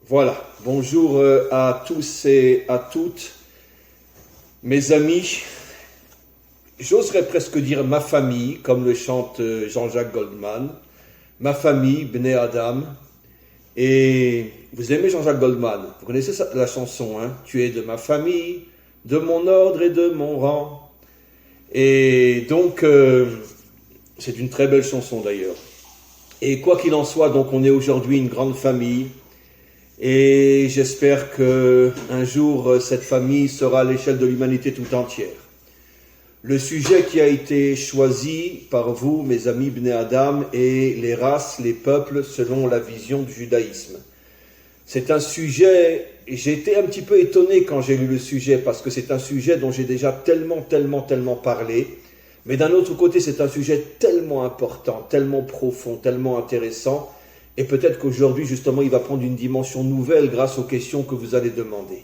Voilà, bonjour à tous et à toutes, mes amis, j'oserais presque dire ma famille, comme le chante Jean-Jacques Goldman, ma famille, Bnei Adam. Et vous aimez Jean-Jacques Goldman, vous connaissez la chanson, hein? Tu es de ma famille, de mon ordre et de mon rang. Et donc, c'est une très belle chanson d'ailleurs. Et quoi qu'il en soit, donc on est aujourd'hui une grande famille. Et j'espère qu'un jour, cette famille sera à l'échelle de l'humanité tout entière. Le sujet qui a été choisi par vous, mes amis Bnei Adam, est les races, les peuples selon la vision du judaïsme. C'est un sujet, j'ai été un petit peu étonné quand j'ai lu le sujet, parce que c'est un sujet dont j'ai déjà tellement parlé. Mais d'un autre côté, c'est un sujet tellement important, tellement profond, tellement intéressant. Et peut-être qu'aujourd'hui, justement, il va prendre une dimension nouvelle grâce aux questions que vous allez demander.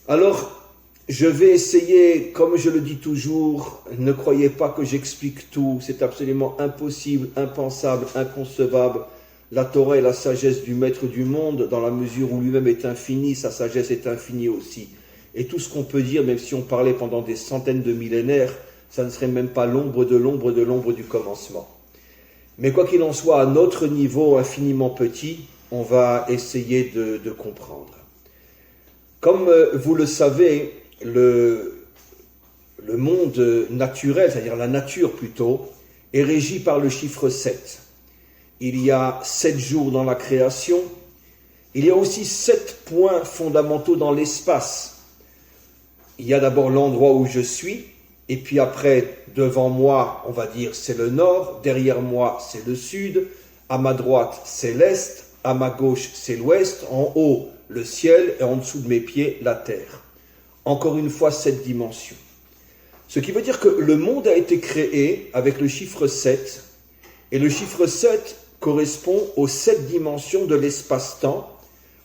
Alors, je vais essayer, comme je le dis toujours, ne croyez pas que j'explique tout, c'est absolument impossible, impensable, inconcevable. La Torah est la sagesse du maître du monde, dans la mesure où lui-même est infini, sa sagesse est infinie aussi. Et tout ce qu'on peut dire, même si on parlait pendant des centaines de millénaires, ça ne serait même pas l'ombre du commencement. Mais quoi qu'il en soit, à notre niveau infiniment petit, on va essayer de comprendre. Comme vous le savez, le monde naturel, c'est-à-dire la nature plutôt, est régi par le chiffre 7. Il y a 7 jours dans la création. Il y a aussi 7 points fondamentaux dans l'espace. Il y a d'abord l'endroit où je suis. Et puis après, devant moi, on va dire c'est le nord, derrière moi c'est le sud, à ma droite c'est l'est, à ma gauche c'est l'ouest, en haut le ciel et en dessous de mes pieds la terre. Encore une fois, 7 dimensions. Ce qui veut dire que le monde a été créé avec le chiffre 7, et le chiffre 7 correspond aux 7 dimensions de l'espace-temps,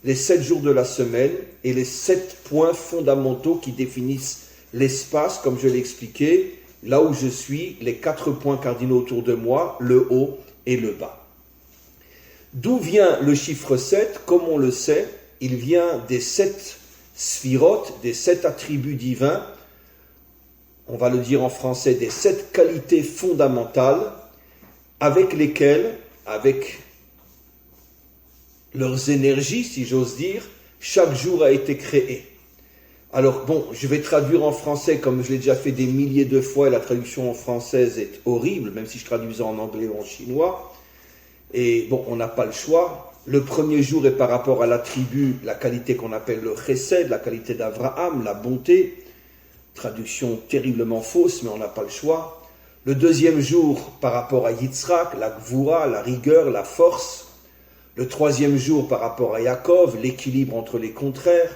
les 7 jours de la semaine et les 7 points fondamentaux qui définissent l'espace, comme je l'ai expliqué, là où je suis, les 4 points cardinaux autour de moi, le haut et le bas. D'où vient le chiffre 7? Comme on le sait, il vient des 7 sphirotes, des 7 attributs divins, on va le dire en français, des 7 qualités fondamentales, avec lesquelles, avec leurs énergies, si j'ose dire, chaque jour a été créé. Alors bon, je vais traduire en français comme je l'ai déjà fait des milliers de fois, et la traduction en française est horrible, même si je traduisais en anglais ou en chinois. Et bon, on n'a pas le choix. Le premier jour est par rapport à l'attribut, la qualité qu'on appelle le chesed, la qualité d'Abraham, la bonté. Traduction terriblement fausse, mais on n'a pas le choix. Le deuxième jour par rapport à Yitzhak, la gvura, la rigueur, la force. Le troisième jour par rapport à Yaakov, l'équilibre entre les contraires.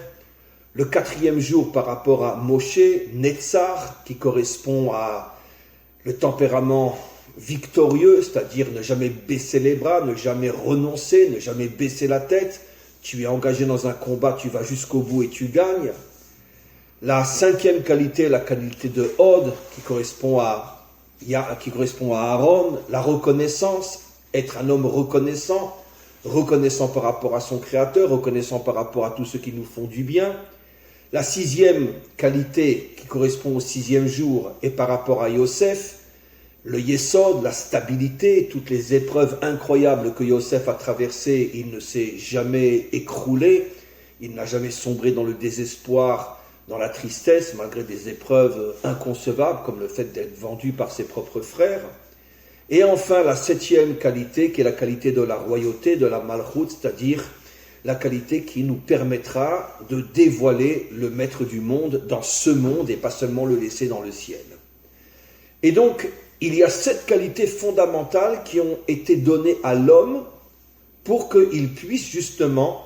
Le quatrième jour par rapport à Moshe, Netzar, qui correspond à le tempérament victorieux, c'est-à-dire ne jamais baisser les bras, ne jamais renoncer, ne jamais baisser la tête. Tu es engagé dans un combat, tu vas jusqu'au bout et tu gagnes. La cinquième qualité, la qualité de Hod, qui correspond à Aaron, la reconnaissance, être un homme reconnaissant par rapport à son Créateur, reconnaissant par rapport à tous ceux qui nous font du bien. La sixième qualité qui correspond au 6e jour est par rapport à Yosef, le Yesod, la stabilité, toutes les épreuves incroyables que Yosef a traversées, il ne s'est jamais écroulé, il n'a jamais sombré dans le désespoir, dans la tristesse, malgré des épreuves inconcevables comme le fait d'être vendu par ses propres frères. Et enfin, la 7e qualité qui est la qualité de la royauté, de la malchoute, c'est-à-dire la qualité qui nous permettra de dévoiler le maître du monde dans ce monde et pas seulement le laisser dans le ciel. Et donc, il y a 7 qualités fondamentales qui ont été données à l'homme pour qu'il puisse justement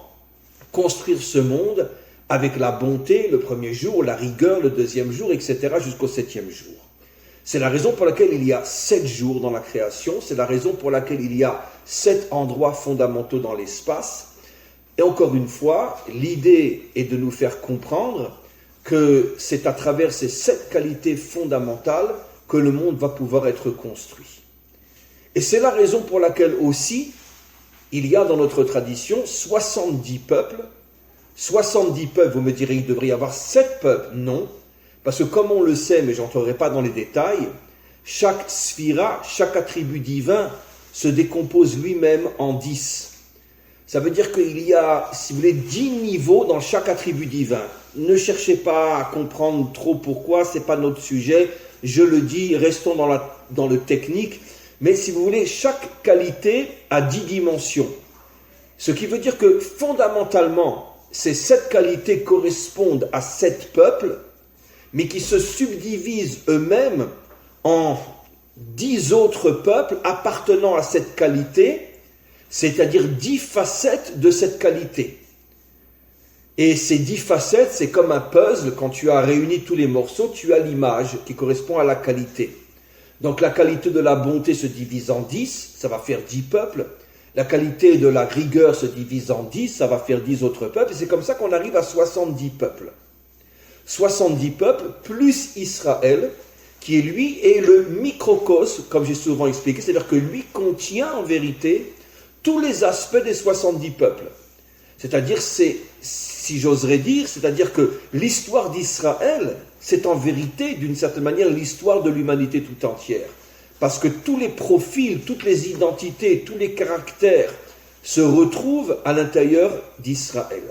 construire ce monde avec la bonté le premier jour, la rigueur le deuxième jour, etc. jusqu'au 7e jour. C'est la raison pour laquelle il y a 7 jours dans la création, c'est la raison pour laquelle il y a 7 endroits fondamentaux dans l'espace. Et encore une fois, l'idée est de nous faire comprendre que c'est à travers ces 7 qualités fondamentales que le monde va pouvoir être construit. Et c'est la raison pour laquelle aussi il y a dans notre tradition 70 peuples. 70 peuples, vous me direz, il devrait y avoir 7 peuples. Non, parce que comme on le sait, mais je n'entrerai pas dans les détails, chaque sphira, chaque attribut divin se décompose lui-même en 10. Ça veut dire qu'il y a, si vous voulez, 10 niveaux dans chaque attribut divin. Ne cherchez pas à comprendre trop pourquoi, ce n'est pas notre sujet. Je le dis, restons dans le technique. Mais si vous voulez, chaque qualité a 10 dimensions. Ce qui veut dire que fondamentalement, ces 7 qualités correspondent à 7 peuples, mais qui se subdivisent eux-mêmes en 10 autres peuples appartenant à cette qualité, c'est-à-dire 10 facettes de cette qualité. Et ces 10 facettes, c'est comme un puzzle, quand tu as réuni tous les morceaux, tu as l'image qui correspond à la qualité. Donc la qualité de la bonté se divise en 10, ça va faire 10 peuples. La qualité de la rigueur se divise en 10, ça va faire 10 autres peuples. Et c'est comme ça qu'on arrive à 70 peuples. 70 peuples plus Israël, qui lui est le microcosme, comme j'ai souvent expliqué, c'est-à-dire que lui contient en vérité tous les aspects des 70 peuples. C'est-à-dire, si j'oserais dire, c'est-à-dire que l'histoire d'Israël, c'est en vérité, d'une certaine manière, l'histoire de l'humanité tout entière. Parce que tous les profils, toutes les identités, tous les caractères se retrouvent à l'intérieur d'Israël.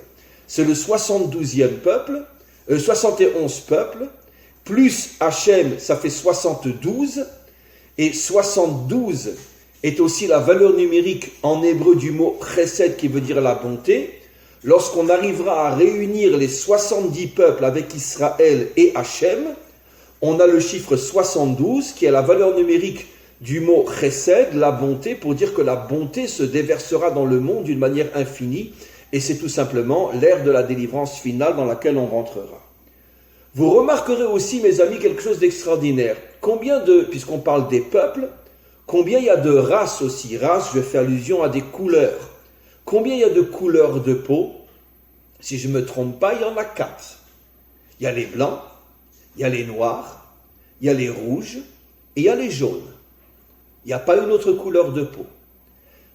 C'est le 72e peuple, 71 peuples, plus Hachem, ça fait 72, et 72 est aussi la valeur numérique en hébreu du mot chesed qui veut dire la bonté. Lorsqu'on arrivera à réunir les 70 peuples avec Israël et Hachem, on a le chiffre 72 qui est la valeur numérique du mot chesed, la bonté, pour dire que la bonté se déversera dans le monde d'une manière infinie, et c'est tout simplement l'ère de la délivrance finale dans laquelle on rentrera. Vous remarquerez aussi, mes amis, quelque chose d'extraordinaire. Puisqu'on parle des peuples, combien il y a de races aussi? Races, je fais allusion à des couleurs. Combien il y a de couleurs de peau? Si je ne me trompe pas, il y en a 4. Il y a les blancs, il y a les noirs, il y a les rouges et il y a les jaunes. Il n'y a pas une autre couleur de peau.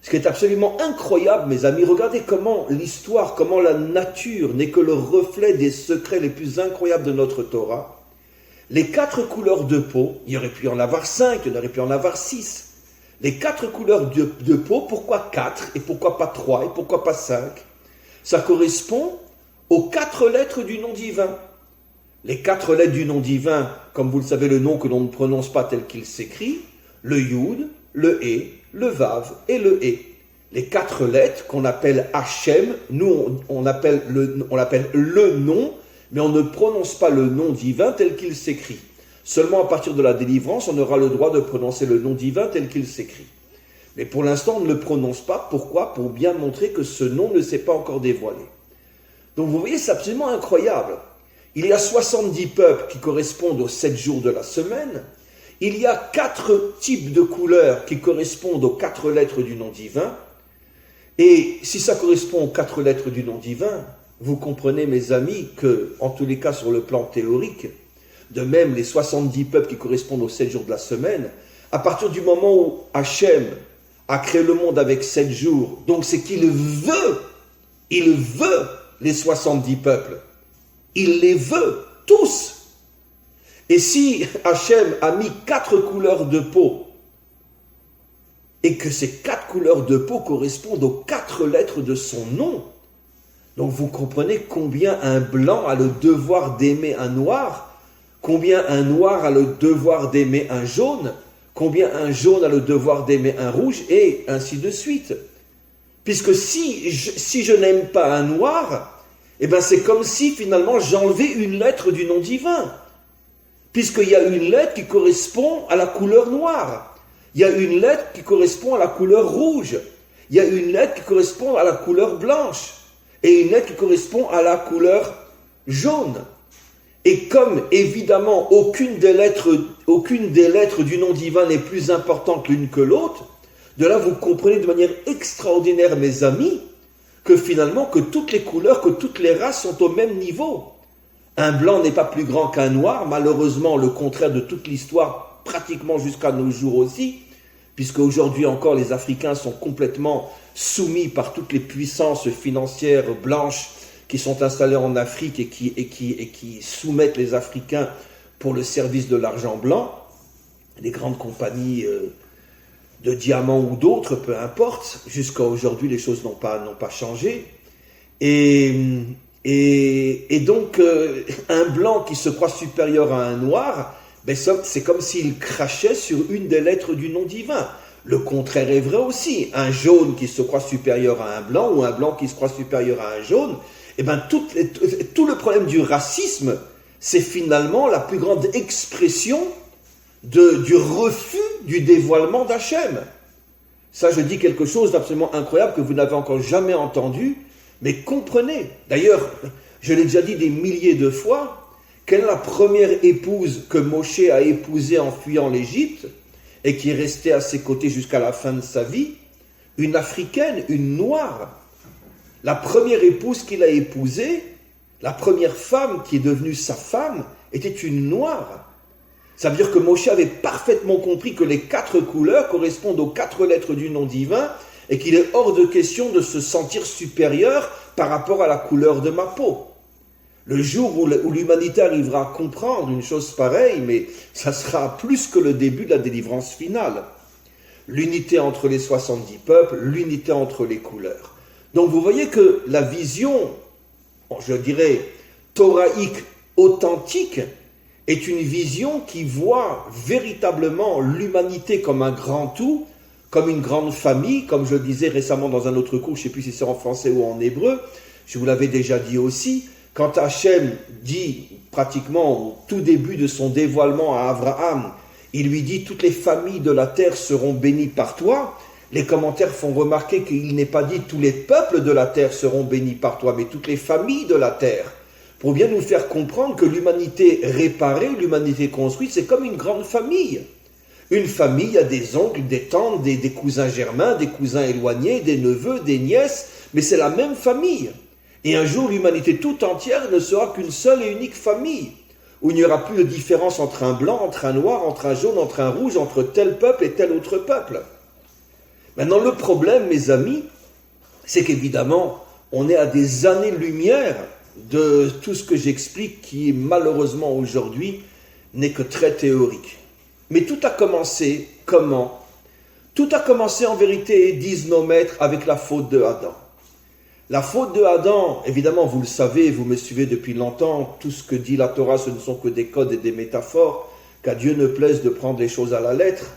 Ce qui est absolument incroyable, mes amis, regardez comment l'histoire, comment la nature n'est que le reflet des secrets les plus incroyables de notre Torah. Les 4 couleurs de peau, il y aurait pu en avoir 5, il y aurait pu en avoir 6. Les 4 couleurs de peau, pourquoi 4 et pourquoi pas 3 et pourquoi pas 5? Ça correspond aux 4 lettres du nom divin. Les 4 lettres du nom divin, comme vous le savez, le nom que l'on ne prononce pas tel qu'il s'écrit, le Yud, le He, le Vav et le He. Les 4 lettres qu'on appelle Hachem, nous on l'appelle le nom, mais on ne prononce pas le nom divin tel qu'il s'écrit. Seulement à partir de la délivrance, on aura le droit de prononcer le nom divin tel qu'il s'écrit. Mais pour l'instant, on ne le prononce pas. Pourquoi? Pour bien montrer que ce nom ne s'est pas encore dévoilé. Donc vous voyez, c'est absolument incroyable. Il y a 70 peuples qui correspondent aux 7 jours de la semaine. Il y a 4 types de couleurs qui correspondent aux 4 lettres du nom divin. Et si ça correspond aux 4 lettres du nom divin, vous comprenez, mes amis, que, en tous les cas sur le plan théorique, de même les 70 peuples qui correspondent aux 7 jours de la semaine, à partir du moment où Hachem a créé le monde avec 7 jours, donc c'est qu'il veut les 70 peuples. Il les veut, tous. Et si Hachem a mis 4 couleurs de peau, et que ces 4 couleurs de peau correspondent aux 4 lettres de son nom, donc vous comprenez combien un blanc a le devoir d'aimer un noir, combien un noir a le devoir d'aimer un jaune, combien un jaune a le devoir d'aimer un rouge, et ainsi de suite. Puisque si je n'aime pas un noir, eh ben c'est comme si finalement j'enlevais une lettre du nom divin. Puisqu'il y a une lettre qui correspond à la couleur noire. Il y a une lettre qui correspond à la couleur rouge. Il y a une lettre qui correspond à la couleur blanche. Et une lettre qui correspond à la couleur jaune. Et comme, évidemment, aucune des lettres du nom divin n'est plus importante l'une que l'autre, de là, vous comprenez de manière extraordinaire, mes amis, que finalement, que toutes les couleurs, que toutes les races sont au même niveau. Un blanc n'est pas plus grand qu'un noir, malheureusement, le contraire de toute l'histoire, pratiquement jusqu'à nos jours aussi, puisque aujourd'hui encore les Africains sont complètement soumis par toutes les puissances financières blanches qui sont installées en Afrique et qui soumettent les Africains pour le service de l'argent blanc, les grandes compagnies de diamants ou d'autres, peu importe, jusqu'à aujourd'hui les choses n'ont pas changé. Et donc un blanc qui se croit supérieur à un noir, ben c'est comme s'il crachait sur une des lettres du nom divin. Le contraire est vrai aussi. Un jaune qui se croit supérieur à un blanc ou un blanc qui se croit supérieur à un jaune, eh ben tout le problème du racisme, c'est finalement la plus grande expression du refus du dévoilement d'Hachem. Ça, je dis quelque chose d'absolument incroyable que vous n'avez encore jamais entendu, mais comprenez. D'ailleurs, je l'ai déjà dit des milliers de fois, quelle est la première épouse que Moshe a épousée en fuyant l'Égypte et qui est restée à ses côtés jusqu'à la fin de sa vie? Une Africaine, une noire. La première épouse qu'il a épousée, la première femme qui est devenue sa femme, était une noire. Ça veut dire que Moshe avait parfaitement compris que les 4 couleurs correspondent aux 4 lettres du nom divin et qu'il est hors de question de se sentir supérieur par rapport à la couleur de ma peau. Le jour où l'humanité arrivera à comprendre une chose pareille, mais ça sera plus que le début de la délivrance finale. L'unité entre les 70 peuples, l'unité entre les couleurs. Donc vous voyez que la vision, je dirais, thoraïque, authentique, est une vision qui voit véritablement l'humanité comme un grand tout, comme une grande famille, comme je disais récemment dans un autre cours, je ne sais plus si c'est en français ou en hébreu, je vous l'avais déjà dit aussi, quand Hachem dit pratiquement au tout début de son dévoilement à Abraham, il lui dit « Toutes les familles de la terre seront bénies par toi », les commentaires font remarquer qu'il n'est pas dit « Tous les peuples de la terre seront bénis par toi », mais toutes les familles de la terre, pour bien nous faire comprendre que l'humanité réparée, l'humanité construite, c'est comme une grande famille. Une famille, il y a des oncles, des tantes, des cousins germains, des cousins éloignés, des neveux, des nièces, mais c'est la même famille. Et un jour, l'humanité tout entière ne sera qu'une seule et unique famille, où il n'y aura plus de différence entre un blanc, entre un noir, entre un jaune, entre un rouge, entre tel peuple et tel autre peuple. Maintenant, le problème, mes amis, c'est qu'évidemment, on est à des années-lumière de tout ce que j'explique qui, malheureusement, aujourd'hui, n'est que très théorique. Mais tout a commencé, comment? Tout a commencé, en vérité, disent nos maîtres, avec la faute de Adam. La faute de Adam, évidemment, vous le savez, vous me suivez depuis longtemps, tout ce que dit la Torah, ce ne sont que des codes et des métaphores, qu'à Dieu ne plaise de prendre les choses à la lettre.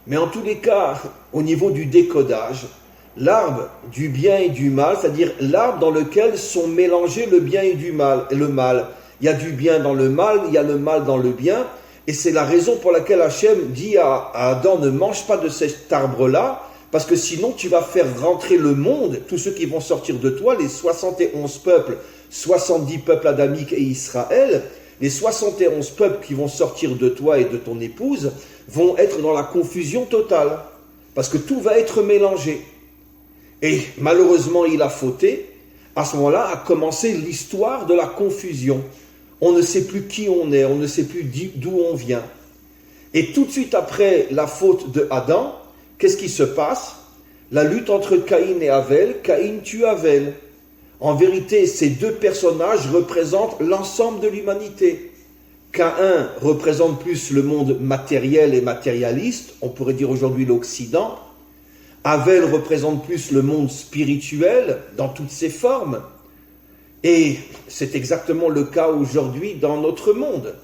Mais en tous les cas, au niveau du décodage, l'arbre du bien et du mal, c'est-à-dire l'arbre dans lequel sont mélangés le bien et le mal. Il y a du bien dans le mal, il y a le mal dans le bien, et c'est la raison pour laquelle Hachem dit à Adam, ne mange pas de cet arbre-là, parce que sinon tu vas faire rentrer le monde, tous ceux qui vont sortir de toi, les 71 peuples, 70 peuples adamiques et Israël, les 71 peuples qui vont sortir de toi et de ton épouse vont être dans la confusion totale, parce que tout va être mélangé. Et malheureusement, il a fauté. À ce moment-là a commencé l'histoire de la confusion. On ne sait plus qui on est, on ne sait plus d'où on vient. Et tout de suite après la faute de Adam, qu'est-ce qui se passe? La lutte entre Caïn et Avel. Caïn tue Avel. En vérité, ces deux personnages représentent l'ensemble de l'humanité. Caïn représente plus le monde matériel et matérialiste, on pourrait dire aujourd'hui l'Occident. Avel représente plus le monde spirituel dans toutes ses formes. Et c'est exactement le cas aujourd'hui dans notre monde.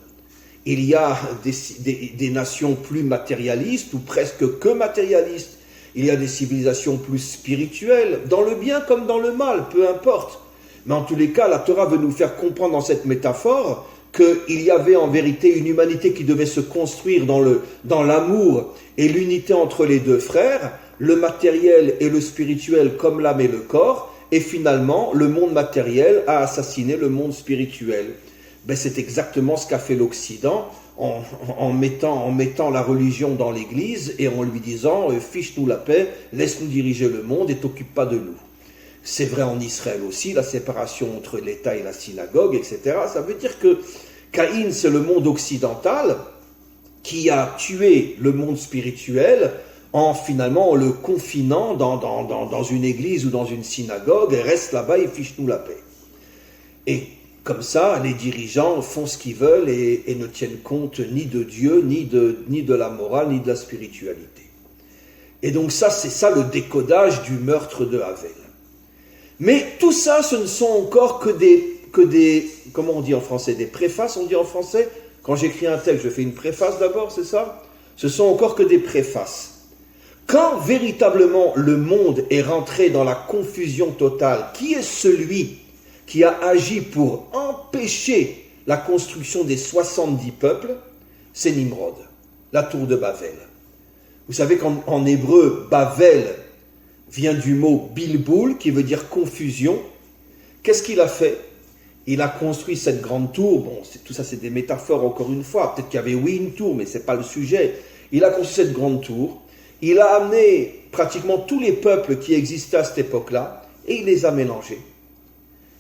Il y a des nations plus matérialistes ou presque que matérialistes. Il y a des civilisations plus spirituelles, dans le bien comme dans le mal, peu importe. Mais en tous les cas, la Torah veut nous faire comprendre dans cette métaphore qu'il y avait en vérité une humanité qui devait se construire dans l'amour et l'unité entre les deux frères, le matériel et le spirituel comme l'âme et le corps, et finalement, le monde matériel a assassiné le monde spirituel. Ben, c'est exactement ce qu'a fait l'Occident en mettant la religion dans l'Église et en lui disant « fiche-nous la paix, laisse-nous diriger le monde et t'occupe pas de nous ». C'est vrai en Israël aussi, la séparation entre l'État et la synagogue, etc. Ça veut dire que Caïn, c'est le monde occidental qui a tué le monde spirituel finalement en le confinant dans une église ou dans une synagogue, et reste là-bas et fiche-nous la paix. Et comme ça, les dirigeants font ce qu'ils veulent et ne tiennent compte ni de Dieu, ni de la morale, ni de la spiritualité. Et donc c'est ça le décodage du meurtre de Havel. Mais tout ça, ce ne sont encore que des comment on dit en français, des préfaces, on dit en français. Quand j'écris un texte, je fais une préface d'abord, c'est ça? Ce sont encore que des préfaces. Quand véritablement le monde est rentré dans la confusion totale, qui est celui qui a agi pour empêcher la construction des 70 peuples? C'est Nimrod, la tour de Babel. Vous savez qu'en hébreu, Babel vient du mot bilboul, qui veut dire confusion. Qu'est-ce qu'il a fait? Il a construit cette grande tour. Bon, tout ça, c'est des métaphores encore une fois. Peut-être qu'il y avait, oui, une tour, mais ce n'est pas le sujet. Il a construit cette grande tour. Il a amené pratiquement tous les peuples qui existaient à cette époque-là et il les a mélangés.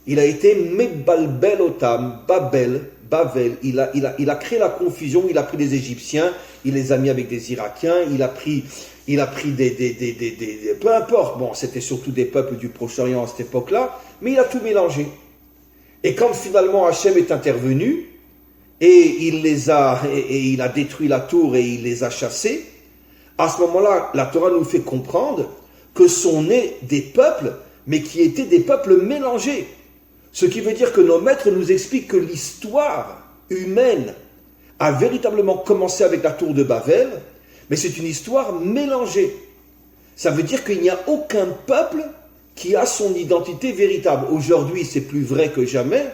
Il a été Mebalbel Otam, Bavel. Il a créé la confusion. Il a pris des Égyptiens, il les a mis avec des Irakiens. Il a pris des peu importe. Bon, c'était surtout des peuples du Proche-Orient à cette époque-là, mais il a tout mélangé. Et quand finalement Hachem est intervenu et il a détruit la tour et il les a chassés, à ce moment-là, la Torah nous fait comprendre que sont nés des peuples, mais qui étaient des peuples mélangés. Ce qui veut dire que nos maîtres nous expliquent que l'histoire humaine a véritablement commencé avec la tour de Babel, mais c'est une histoire mélangée. Ça veut dire qu'il n'y a aucun peuple qui a son identité véritable. Aujourd'hui, c'est plus vrai que jamais.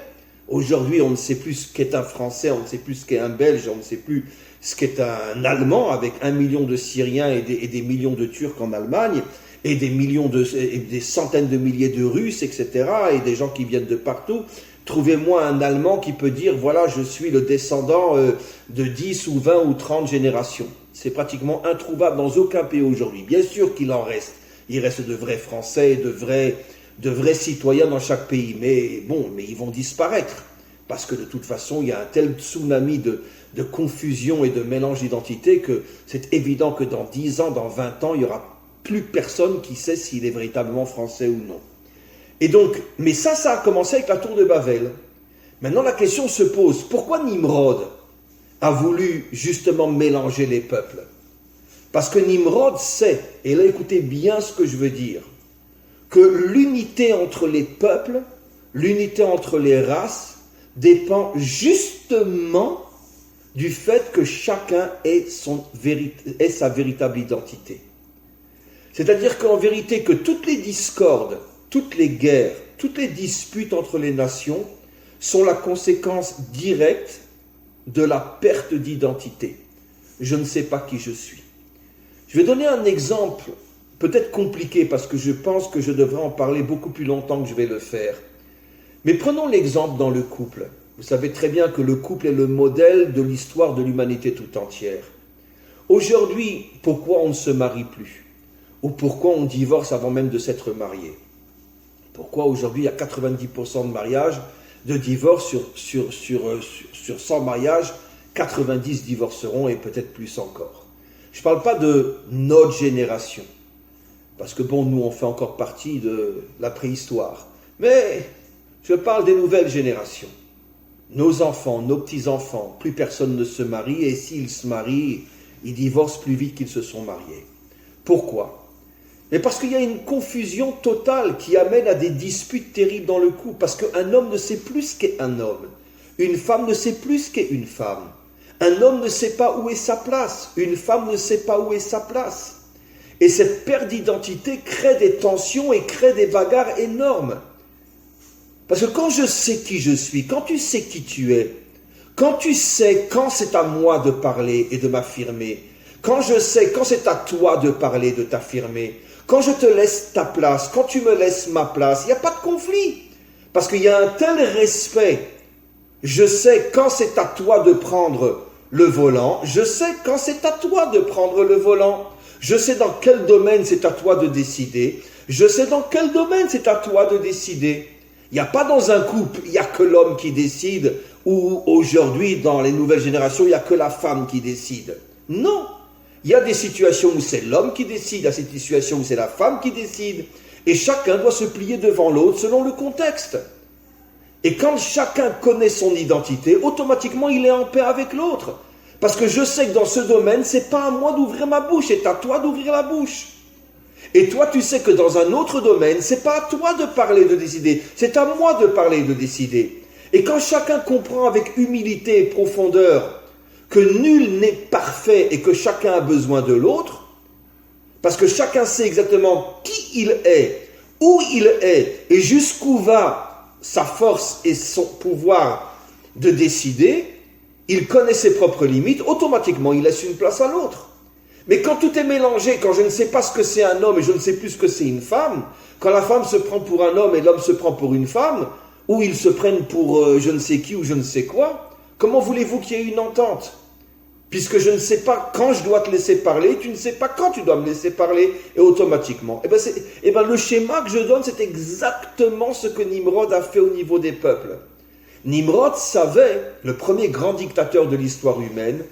Aujourd'hui, on ne sait plus ce qu'est un Français, on ne sait plus ce qu'est un Belge, on ne sait plus ce qu'est un Allemand, avec 1 million de Syriens et des millions de Turcs en Allemagne, et des centaines de milliers de Russes, etc., et des gens qui viennent de partout. Trouvez-moi un Allemand qui peut dire, voilà, je suis le descendant de 10 ou 20 ou 30 générations. C'est pratiquement introuvable dans aucun pays aujourd'hui. Bien sûr qu'il en reste. Il reste de vrais Français et de vrais citoyens dans chaque pays. Mais ils vont disparaître. Parce que de toute façon, il y a un tel tsunami de confusion et de mélange d'identité que c'est évident que dans 10 ans, dans 20 ans, il n'y aura plus personne qui sait s'il est véritablement français ou non. Et donc, mais ça a commencé avec la tour de Babel. Maintenant, la question se pose, pourquoi Nimrod a voulu justement mélanger les peuples? Parce que Nimrod sait, et là écoutez bien ce que je veux dire, que l'unité entre les peuples, l'unité entre les races, dépend justement du fait que chacun ait sa véritable identité. C'est-à-dire qu'en vérité, que toutes les discordes, toutes les guerres, toutes les disputes entre les nations sont la conséquence directe de la perte d'identité. Je ne sais pas qui je suis. Je vais donner un exemple peut-être compliqué parce que je pense que je devrais en parler beaucoup plus longtemps que je vais le faire. Mais prenons l'exemple dans le couple. Vous savez très bien que le couple est le modèle de l'histoire de l'humanité tout entière. Aujourd'hui, pourquoi on ne se marie plus? Ou pourquoi on divorce avant même de s'être marié? Pourquoi aujourd'hui il y a 90% de mariages, de divorces sur 100 mariages, 90 divorceront et peut-être plus encore. Je ne parle pas de notre génération, parce que nous on fait encore partie de la préhistoire, mais je parle des nouvelles générations. Nos enfants, nos petits-enfants, plus personne ne se marie, et s'ils se marient, ils divorcent plus vite qu'ils se sont mariés. Pourquoi ? Mais parce qu'il y a une confusion totale qui amène à des disputes terribles dans le couple, parce qu'un homme ne sait plus ce qu'est un homme, une femme ne sait plus ce qu'est une femme, un homme ne sait pas où est sa place, une femme ne sait pas où est sa place. Et cette perte d'identité crée des tensions et crée des bagarres énormes. Parce que quand je sais qui je suis, quand tu sais qui tu es, quand tu sais quand c'est à moi de parler et de m'affirmer, quand je sais quand c'est à toi de parler et de t'affirmer, quand je te laisse ta place, quand tu me laisses ma place, il n'y a pas de conflit. Parce qu'il y a un tel respect. Je sais quand c'est à toi de prendre le volant, je sais quand c'est à toi de prendre le volant. Je sais dans quel domaine c'est à toi de décider, je sais dans quel domaine c'est à toi de décider. Il n'y a pas dans un couple, il n'y a que l'homme qui décide, ou aujourd'hui dans les nouvelles générations, il n'y a que la femme qui décide. Non, Il y a des situations où c'est l'homme qui décide, il y a des situations où c'est la femme qui décide, et chacun doit se plier devant l'autre selon le contexte. Et quand chacun connaît son identité, automatiquement il est en paix avec l'autre. Parce que je sais que dans ce domaine, c'est pas à moi d'ouvrir ma bouche, c'est à toi d'ouvrir la bouche. Et toi, tu sais que dans un autre domaine, c'est pas à toi de parler, de décider, c'est à moi de parler, de décider. Et quand chacun comprend avec humilité et profondeur que nul n'est parfait et que chacun a besoin de l'autre, parce que chacun sait exactement qui il est, où il est et jusqu'où va sa force et son pouvoir de décider, il connaît ses propres limites, automatiquement il laisse une place à l'autre. Mais quand tout est mélangé, quand je ne sais pas ce que c'est un homme et je ne sais plus ce que c'est une femme, quand la femme se prend pour un homme et l'homme se prend pour une femme, ou ils se prennent pour je ne sais qui ou je ne sais quoi, comment voulez-vous qu'il y ait une entente ? Puisque je ne sais pas quand je dois te laisser parler, tu ne sais pas quand tu dois me laisser parler, et automatiquement. Le schéma que je donne, c'est exactement ce que Nimrod a fait au niveau des peuples. Nimrod savait, le premier grand dictateur de l'histoire humaine,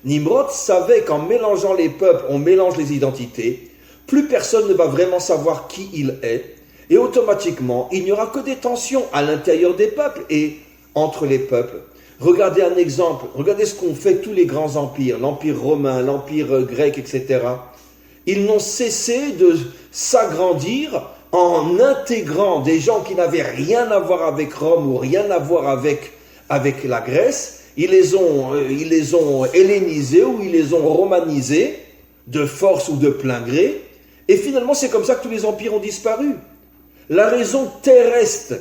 Nimrod savait qu'en mélangeant les peuples, on mélange les identités, plus personne ne va vraiment savoir qui il est, et automatiquement, il n'y aura que des tensions à l'intérieur des peuples et entre les peuples. Regardez un exemple, regardez ce qu'ont fait tous les grands empires, l'empire romain, l'empire grec, etc. Ils n'ont cessé de s'agrandir en intégrant des gens qui n'avaient rien à voir avec Rome ou rien à voir avec la Grèce. Ils les ont hellénisés ou ils les ont romanisés de force ou de plein gré. Et finalement, c'est comme ça que tous les empires ont disparu. La raison terrestre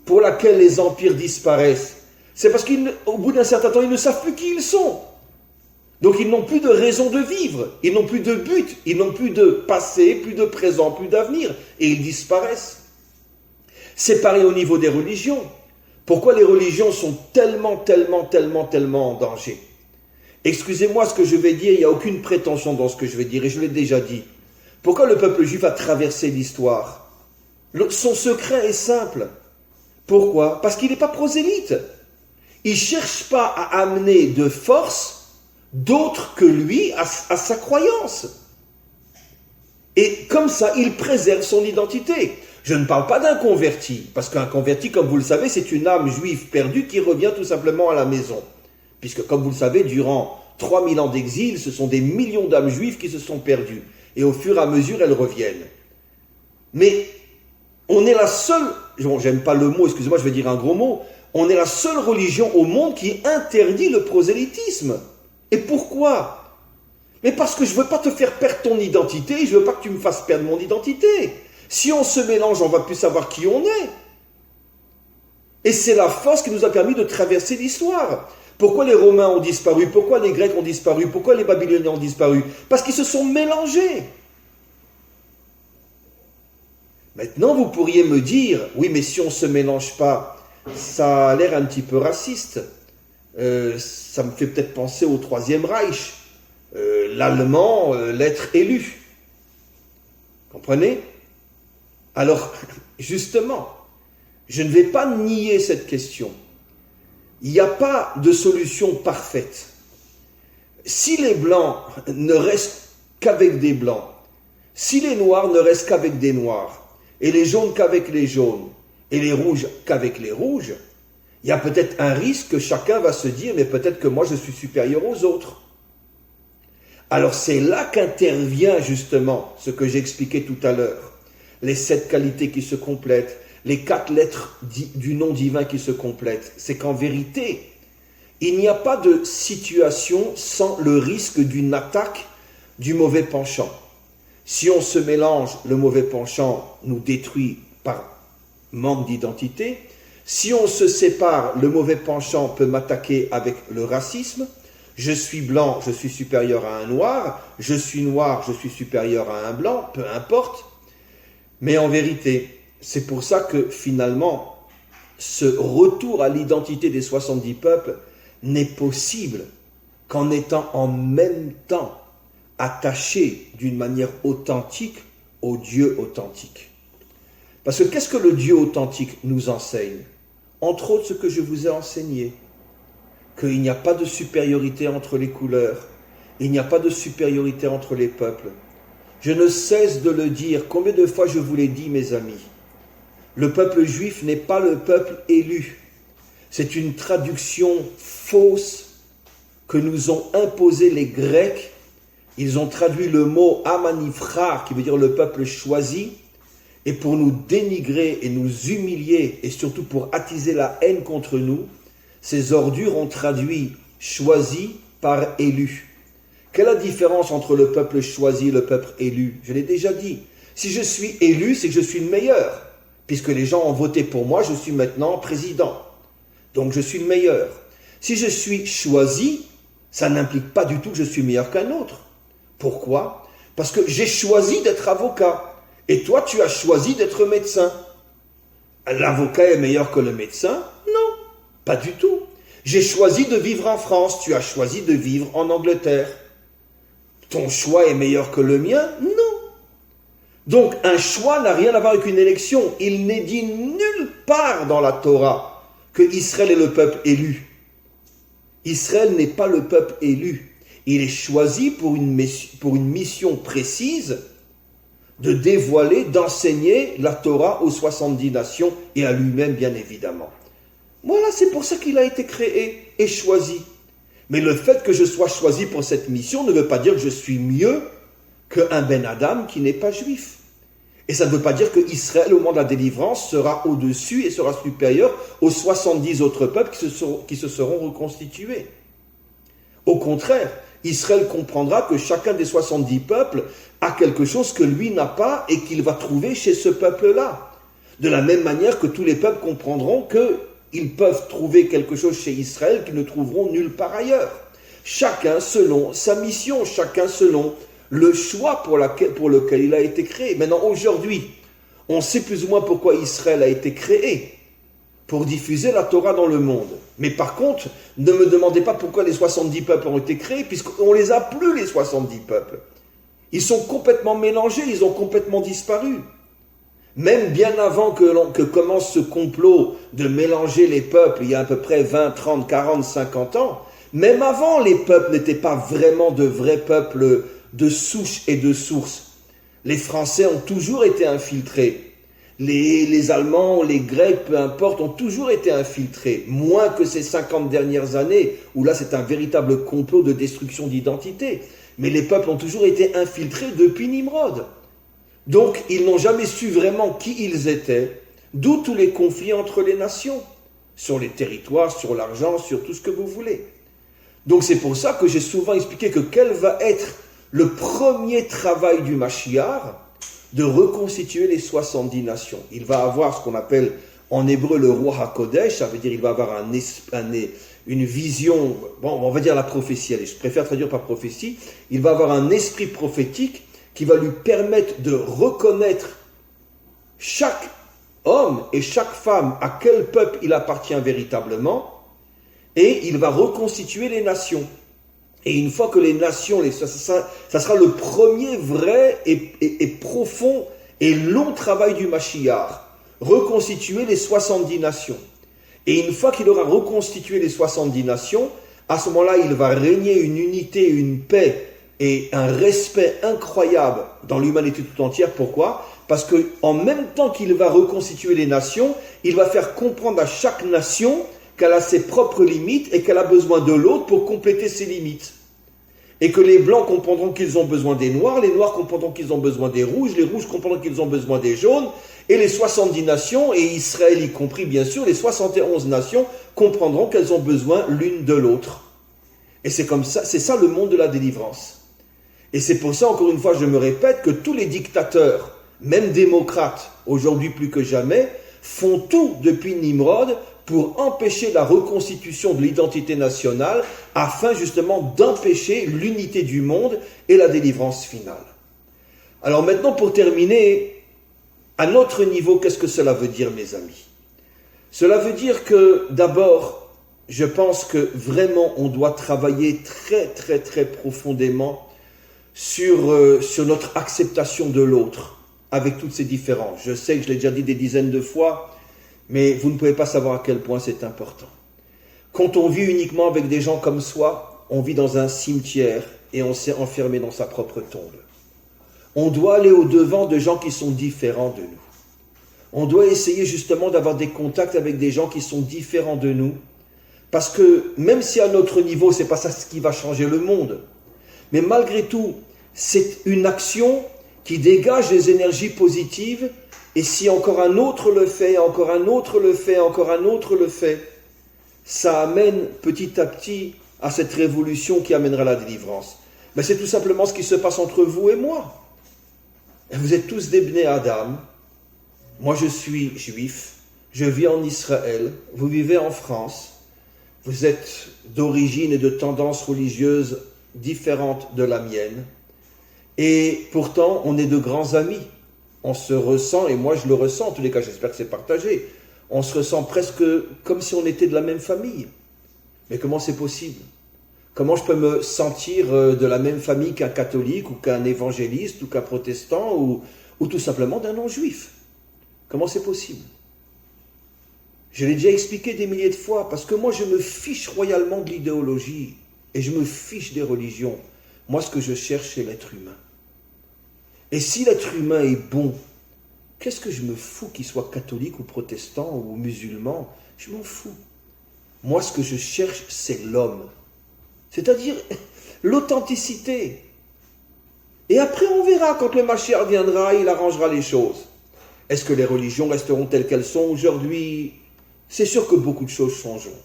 pour laquelle les empires disparaissent, c'est parce qu'au bout d'un certain temps, ils ne savent plus qui ils sont. Donc ils n'ont plus de raison de vivre, ils n'ont plus de but, ils n'ont plus de passé, plus de présent, plus d'avenir, et ils disparaissent. C'est pareil au niveau des religions. Pourquoi les religions sont tellement en danger ? Excusez-moi ce que je vais dire, il n'y a aucune prétention dans ce que je vais dire, et je l'ai déjà dit. Pourquoi le peuple juif a traversé l'histoire ? Son secret est simple. Pourquoi ? Parce qu'il n'est pas prosélyte. Il ne cherche pas à amener de force d'autres que lui à sa croyance. Et comme ça, il préserve son identité. Je ne parle pas d'un converti, parce qu'un converti, comme vous le savez, c'est une âme juive perdue qui revient tout simplement à la maison. Puisque, comme vous le savez, durant 3000 ans d'exil, ce sont des millions d'âmes juives qui se sont perdues. Et au fur et à mesure, elles reviennent. Mais on est la seule, j'aime pas le mot, excusez-moi, je vais dire un gros mot, on est la seule religion au monde qui interdit le prosélytisme. Et pourquoi ? Mais parce que je ne veux pas te faire perdre ton identité, et je ne veux pas que tu me fasses perdre mon identité. Si on se mélange, on ne va plus savoir qui on est. Et c'est la force qui nous a permis de traverser l'histoire. Pourquoi les Romains ont disparu ? Pourquoi les Grecs ont disparu ? Pourquoi les Babyloniens ont disparu ? Parce qu'ils se sont mélangés. Maintenant, vous pourriez me dire, oui, mais si on ne se mélange pas, ça a l'air un petit peu raciste. Ça me fait peut-être penser au Troisième Reich. L'allemand, l'être élu. Comprenez ? Alors, justement, je ne vais pas nier cette question. Il n'y a pas de solution parfaite. Si les blancs ne restent qu'avec des blancs, si les noirs ne restent qu'avec des noirs, et les jaunes qu'avec les jaunes, et les rouges qu'avec les rouges, il y a peut-être un risque que chacun va se dire, mais peut-être que moi je suis supérieur aux autres. Alors c'est là qu'intervient justement ce que j'expliquais tout à l'heure. Les 7 qualités qui se complètent, les 4 lettres du nom divin qui se complètent. C'est qu'en vérité, il n'y a pas de situation sans le risque d'une attaque du mauvais penchant. Si on se mélange, le mauvais penchant nous détruit par manque d'identité. Si on se sépare, le mauvais penchant peut m'attaquer avec le racisme. Je suis blanc, je suis supérieur à un noir. Je suis noir, je suis supérieur à un blanc, peu importe. Mais en vérité, c'est pour ça que finalement, ce retour à l'identité des 70 peuples n'est possible qu'en étant en même temps attaché d'une manière authentique au Dieu authentique. Parce que qu'est-ce que le Dieu authentique nous enseigne ? Entre autres, ce que je vous ai enseigné, qu'il n'y a pas de supériorité entre les couleurs, Il n'y a pas de supériorité entre les peuples. Je ne cesse de le dire. Combien de fois je vous l'ai dit, mes amis? Le peuple juif n'est pas le peuple élu. C'est une traduction fausse que nous ont imposé les Grecs. Ils ont traduit le mot Amanifrar, qui veut dire le peuple choisi, et pour nous dénigrer et nous humilier, et surtout pour attiser la haine contre nous, ces ordures ont traduit choisi par élu. Quelle est la différence entre le peuple choisi et le peuple élu? Je l'ai déjà dit. Si je suis élu, c'est que je suis le meilleur. Puisque les gens ont voté pour moi, je suis maintenant président. Donc je suis le meilleur. Si je suis choisi, ça n'implique pas du tout que je suis meilleur qu'un autre. Pourquoi? Parce que j'ai choisi d'être avocat. Et toi, tu as choisi d'être médecin. L'avocat est meilleur que le médecin? Non, pas du tout. J'ai choisi de vivre en France. Tu as choisi de vivre en Angleterre. Ton choix est meilleur que le mien? Non. Donc, un choix n'a rien à voir avec une élection. Il n'est dit nulle part dans la Torah que Israël est le peuple élu. Israël n'est pas le peuple élu. Il est choisi pour une mission précise de dévoiler, d'enseigner la Torah aux 70 nations et à lui-même, bien évidemment. Voilà, c'est pour ça qu'il a été créé et choisi. Mais le fait que je sois choisi pour cette mission ne veut pas dire que je suis mieux qu'un Ben Adam qui n'est pas juif. Et ça ne veut pas dire que Israël, au moment de la délivrance, sera au-dessus et sera supérieur aux 70 autres peuples qui se seront reconstitués. Au contraire, Israël comprendra que chacun des 70 peuples a quelque chose que lui n'a pas et qu'il va trouver chez ce peuple-là. De la même manière que tous les peuples comprendront qu'ils peuvent trouver quelque chose chez Israël qu'ils ne trouveront nulle part ailleurs. Chacun selon sa mission, chacun selon le choix pour lequel il a été créé. Maintenant, aujourd'hui, on sait plus ou moins pourquoi Israël a été créé, pour diffuser la Torah dans le monde. Mais par contre, ne me demandez pas pourquoi les 70 peuples ont été créés, puisqu'on ne les a plus, les 70 peuples. Ils sont complètement mélangés, ils ont complètement disparu. Même bien avant que commence ce complot de mélanger les peuples, il y a à peu près 20, 30, 40, 50 ans, même avant, les peuples n'étaient pas vraiment de vrais peuples de souche et de source. Les Français ont toujours été infiltrés. Les Allemands, les Grecs, peu importe, ont toujours été infiltrés. Moins que ces 50 dernières années, où là c'est un véritable complot de destruction d'identité. Mais les peuples ont toujours été infiltrés depuis Nimrod. Donc ils n'ont jamais su vraiment qui ils étaient, d'où tous les conflits entre les nations, sur les territoires, sur l'argent, sur tout ce que vous voulez. Donc c'est pour ça que j'ai souvent expliqué que quel va être le premier travail du Mashiach, de reconstituer les 70 nations. Il va avoir ce qu'on appelle en hébreu le Ruach HaKodesh, ça veut dire il va avoir une vision, bon, on va dire la prophétie, allez, je préfère traduire par prophétie, il va avoir un esprit prophétique qui va lui permettre de reconnaître chaque homme et chaque femme à quel peuple il appartient véritablement, et il va reconstituer les nations. Et une fois que les nations, ça sera le premier vrai et profond et long travail du Mashiach, reconstituer les 70 nations. Et une fois qu'il aura reconstitué les 70 nations, à ce moment-là, il va régner une unité, une paix et un respect incroyable dans l'humanité tout entière. Pourquoi? Parce qu'en même temps qu'il va reconstituer les nations, il va faire comprendre à chaque nation qu'elle a ses propres limites et qu'elle a besoin de l'autre pour compléter ses limites. Et que les blancs comprendront qu'ils ont besoin des noirs, les noirs comprendront qu'ils ont besoin des rouges, les rouges comprendront qu'ils ont besoin des jaunes, et les 70 nations, et Israël y compris bien sûr, les 71 nations comprendront qu'elles ont besoin l'une de l'autre. Et c'est comme ça, c'est ça le monde de la délivrance. Et c'est pour ça, encore une fois, je me répète, que tous les dictateurs, même démocrates, aujourd'hui plus que jamais, font tout depuis Nimrod pour empêcher la reconstitution de l'identité nationale afin justement d'empêcher l'unité du monde et la délivrance finale. Alors maintenant, pour terminer, à notre niveau, qu'est-ce que cela veut dire, mes amis? Cela veut dire que, d'abord, je pense que vraiment on doit travailler très très très profondément sur notre acceptation de l'autre, avec toutes ces différences. Je sais que je l'ai déjà dit des dizaines de fois, mais vous ne pouvez pas savoir à quel point c'est important. Quand on vit uniquement avec des gens comme soi, on vit dans un cimetière et on s'est enfermé dans sa propre tombe. On doit aller au-devant de gens qui sont différents de nous. On doit essayer justement d'avoir des contacts avec des gens qui sont différents de nous, parce que même si à notre niveau, ce n'est pas ça ce qui va changer le monde, mais malgré tout, c'est une action qui dégage des énergies positives, et si encore un autre le fait, encore un autre le fait, encore un autre le fait, ça amène petit à petit à cette révolution qui amènera la délivrance. Mais c'est tout simplement ce qui se passe entre vous et moi. Vous êtes tous des Bnei Adam. Moi, je suis juif. Je vis en Israël. Vous vivez en France. Vous êtes d'origine et de tendance religieuse différentes de la mienne. Et pourtant, on est de grands amis. On se ressent, et moi je le ressens, en tous les cas, j'espère que c'est partagé. On se ressent presque comme si on était de la même famille. Mais comment c'est possible ? Comment je peux me sentir de la même famille qu'un catholique ou qu'un évangéliste ou qu'un protestant ou tout simplement d'un non-juif ? Comment c'est possible ? Je l'ai déjà expliqué des milliers de fois, parce que moi je me fiche royalement de l'idéologie et je me fiche des religions. Moi ce que je cherche c'est l'être humain. Et si l'être humain est bon, qu'est-ce que je me fous qu'il soit catholique ou protestant ou musulman ? Je m'en fous. Moi ce que je cherche c'est l'homme. C'est-à-dire l'authenticité. Et après on verra, quand le Mashiach viendra, il arrangera les choses. Est-ce que les religions resteront telles qu'elles sont aujourd'hui ? C'est sûr que beaucoup de choses changeront.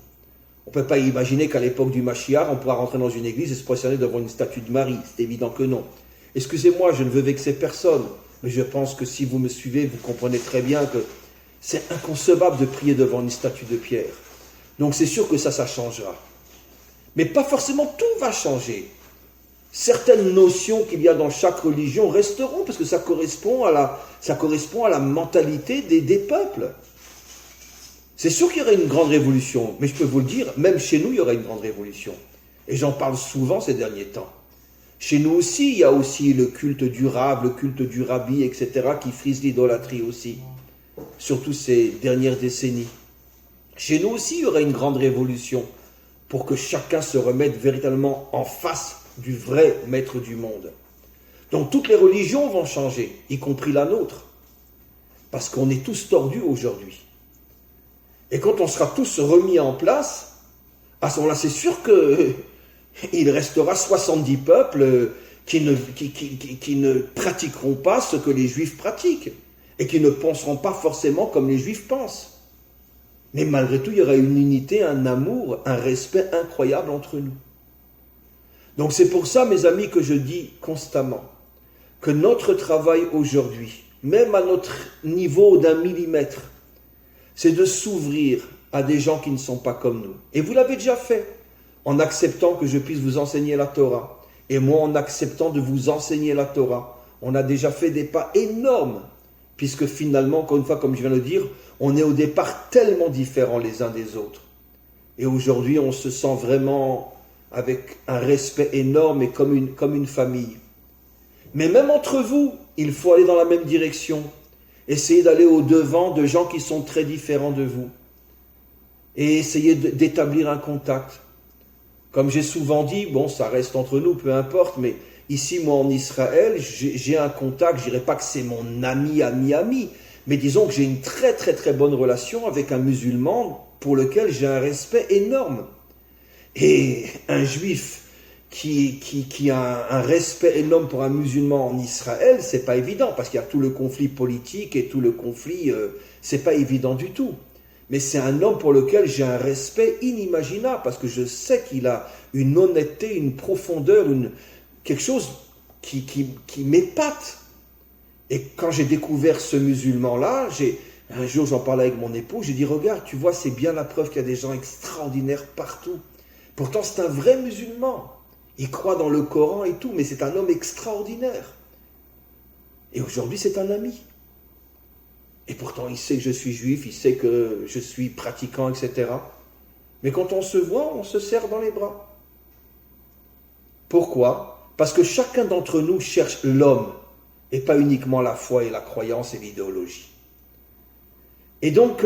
On ne peut pas imaginer qu'à l'époque du Mashiach, on pourra rentrer dans une église et se prosterner devant une statue de Marie. C'est évident que non. Excusez-moi, je ne veux vexer personne, mais je pense que si vous me suivez, vous comprenez très bien que c'est inconcevable de prier devant une statue de pierre. Donc c'est sûr que ça changera. Mais pas forcément tout va changer. Certaines notions qu'il y a dans chaque religion resteront, parce que ça correspond à la mentalité des peuples. C'est sûr qu'il y aurait une grande révolution, mais je peux vous le dire, même chez nous, il y aurait une grande révolution. Et j'en parle souvent ces derniers temps. Chez nous aussi, il y a aussi le culte durable, le culte du rabbi, etc., qui frise l'idolâtrie aussi, surtout ces dernières décennies. Chez nous aussi, il y aurait une grande révolution pour que chacun se remette véritablement en face du vrai maître du monde. Donc toutes les religions vont changer, y compris la nôtre, parce qu'on est tous tordus aujourd'hui. Et quand on sera tous remis en place, à ce moment-là, c'est sûr qu'il restera 70 peuples qui ne pratiqueront pas ce que les Juifs pratiquent et qui ne penseront pas forcément comme les Juifs pensent. Mais malgré tout, il y aura une unité, un amour, un respect incroyable entre nous. Donc c'est pour ça, mes amis, que je dis constamment que notre travail aujourd'hui, même à notre niveau d'un millimètre, c'est de s'ouvrir à des gens qui ne sont pas comme nous. Et vous l'avez déjà fait, en acceptant que je puisse vous enseigner la Torah. Et moi, en acceptant de vous enseigner la Torah, on a déjà fait des pas énormes, puisque finalement, encore une fois, comme je viens de le dire, on est au départ tellement différents les uns des autres. Et aujourd'hui, on se sent vraiment avec un respect énorme et comme une famille. Mais même entre vous, il faut aller dans la même direction. Essayez d'aller au-devant de gens qui sont très différents de vous. Et essayez d'établir un contact. Comme j'ai souvent dit, bon, ça reste entre nous, peu importe, mais ici, moi, en Israël, j'ai un contact, je dirais pas que c'est mon ami, mais disons que j'ai une très, très, très bonne relation avec un musulman pour lequel j'ai un respect énorme. Et un juif qui a un respect énorme pour un musulman en Israël, c'est pas évident, parce qu'il y a tout le conflit politique et tout le conflit, c'est pas évident du tout. Mais c'est un homme pour lequel j'ai un respect inimaginable, parce que je sais qu'il a une honnêteté, une profondeur, quelque chose qui m'épate. Et quand j'ai découvert ce musulman-là, un jour j'en parlais avec mon époux, j'ai dit, regarde, tu vois, c'est bien la preuve qu'il y a des gens extraordinaires partout. Pourtant, c'est un vrai musulman. Il croit dans le Coran et tout, mais c'est un homme extraordinaire. Et aujourd'hui, c'est un ami. Et pourtant, il sait que je suis juif, il sait que je suis pratiquant, etc. Mais quand on se voit, on se serre dans les bras. Pourquoi ? Parce que chacun d'entre nous cherche l'homme, et pas uniquement la foi et la croyance et l'idéologie. Et donc,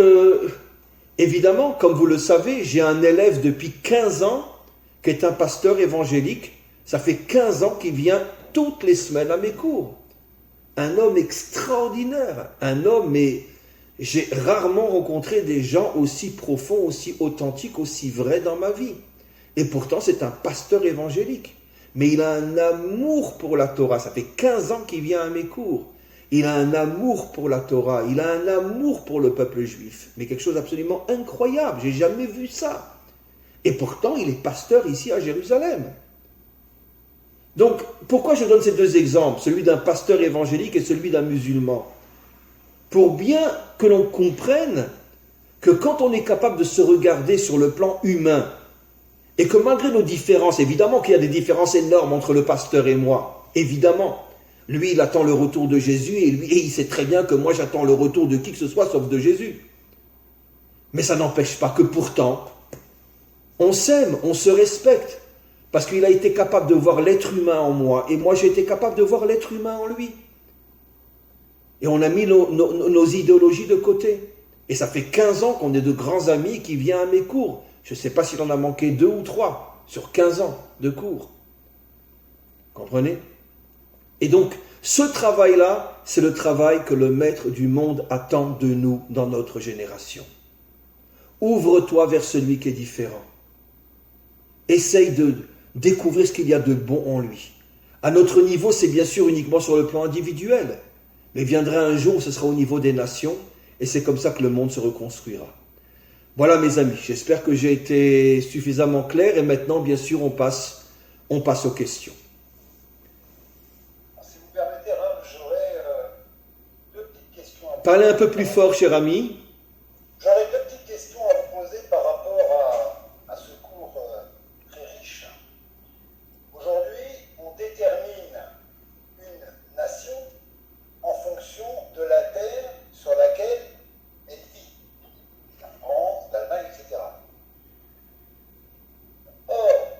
évidemment, comme vous le savez, j'ai un élève depuis 15 ans qui est un pasteur évangélique Ça fait 15 ans qu'il vient toutes les semaines à mes cours. Un homme extraordinaire, un homme, mais j'ai rarement rencontré des gens aussi profonds, aussi authentiques, aussi vrais dans ma vie. Et pourtant, c'est un pasteur évangélique. Mais il a un amour pour la Torah. Ça fait 15 ans qu'il vient à mes cours. Il a un amour pour la Torah. Il a un amour pour le peuple juif. Mais quelque chose d'absolument incroyable. J'ai jamais vu ça. Et pourtant, il est pasteur ici à Jérusalem. Donc, pourquoi je donne ces deux exemples, celui d'un pasteur évangélique et celui d'un musulman? Pour bien que l'on comprenne que quand on est capable de se regarder sur le plan humain, et que malgré nos différences, évidemment qu'il y a des différences énormes entre le pasteur et moi, évidemment. Lui, il attend le retour de Jésus et il sait très bien que moi, j'attends le retour de qui que ce soit sauf de Jésus. Mais ça n'empêche pas que pourtant, on s'aime, on se respecte. Parce qu'il a été capable de voir l'être humain en moi, et moi j'ai été capable de voir l'être humain en lui. Et on a mis nos idéologies de côté. Et ça fait 15 ans qu'on est de grands amis qui viennent à mes cours. Je ne sais pas s'il en a manqué 2 ou 3 sur 15 ans de cours. Comprenez? Et donc, ce travail-là, c'est le travail que le maître du monde attend de nous dans notre génération. Ouvre-toi vers celui qui est différent. Essaye de découvrir ce qu'il y a de bon en lui. À notre niveau, c'est bien sûr uniquement sur le plan individuel. Mais viendra un jour où ce sera au niveau des nations, et c'est comme ça que le monde se reconstruira. Voilà mes amis, j'espère que j'ai été suffisamment clair, et maintenant, bien sûr, on passe aux questions. Si vous permettez, Rav, j'aurais deux petites questions à vous poser. Parlez un peu plus fort, cher ami. J'aurais deux petites questions à vous poser par rapport à ce cours très riche. Aujourd'hui, on détermine une nation en fonction de la terre sur laquelle elle vit. La France, l'Allemagne, etc. Or,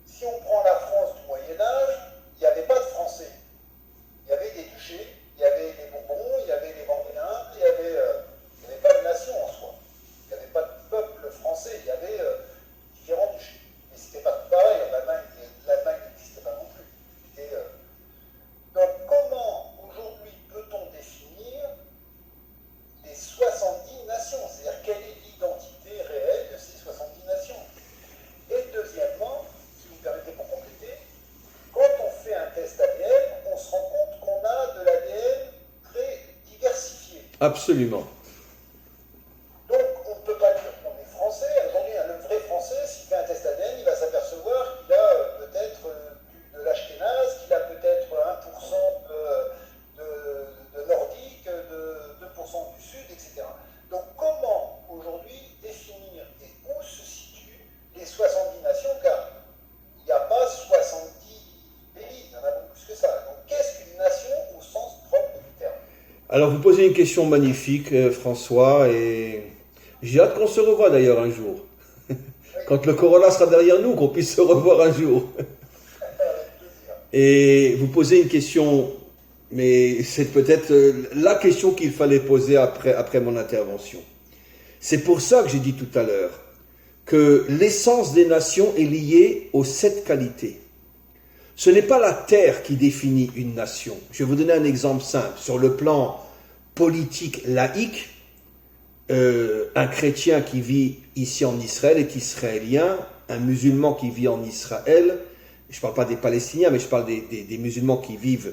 si on prend la France du Moyen-Âge, il n'y avait pas de Français. Il y avait des duchés, il y avait les Bourbons, il y avait les Vendéens, il n'y avait pas de nation en soi. Il n'y avait pas de peuple français, il y avait différents duchés. Mais ce n'était pas tout pareil, l'Allemagne n'existait pas non plus. Donc comment aujourd'hui peut-on définir les 70 nations? C'est-à-dire quelle est l'identité réelle de ces 70 nations? Et deuxièmement, si vous me permettez pour compléter, quand on fait un test ADN, on se rend compte qu'on a de l'ADN très diversifié. Absolument. Donc, on ne peut pas dire qu'on est français. Aujourd'hui, le vrai français, s'il fait un test ADN, il va s'apercevoir qu'il a peut-être de l'ashkénaze, qu'il a peut-être 1% de nordique, de 2% du sud, etc. Donc, comment aujourd'hui définir et où se situent les 70 nations? Car il n'y a pas 70 pays, il y en a beaucoup plus que ça. Donc, qu'est-ce qu'une nation au sens propre du terme? Alors, vous posez une question magnifique, François, et j'ai hâte qu'on se revoie d'ailleurs un jour. Quand le Corolla sera derrière nous, qu'on puisse se revoir un jour. Et vous posez une question, mais c'est peut-être la question qu'il fallait poser après mon intervention. C'est pour ça que j'ai dit tout à l'heure que l'essence des nations est liée aux 7 qualités. Ce n'est pas la terre qui définit une nation. Je vais vous donner un exemple simple. Sur le plan politique laïque, un chrétien qui vit ici en Israël est israélien, un musulman qui vit en Israël, je ne parle pas des Palestiniens, mais je parle des musulmans qui vivent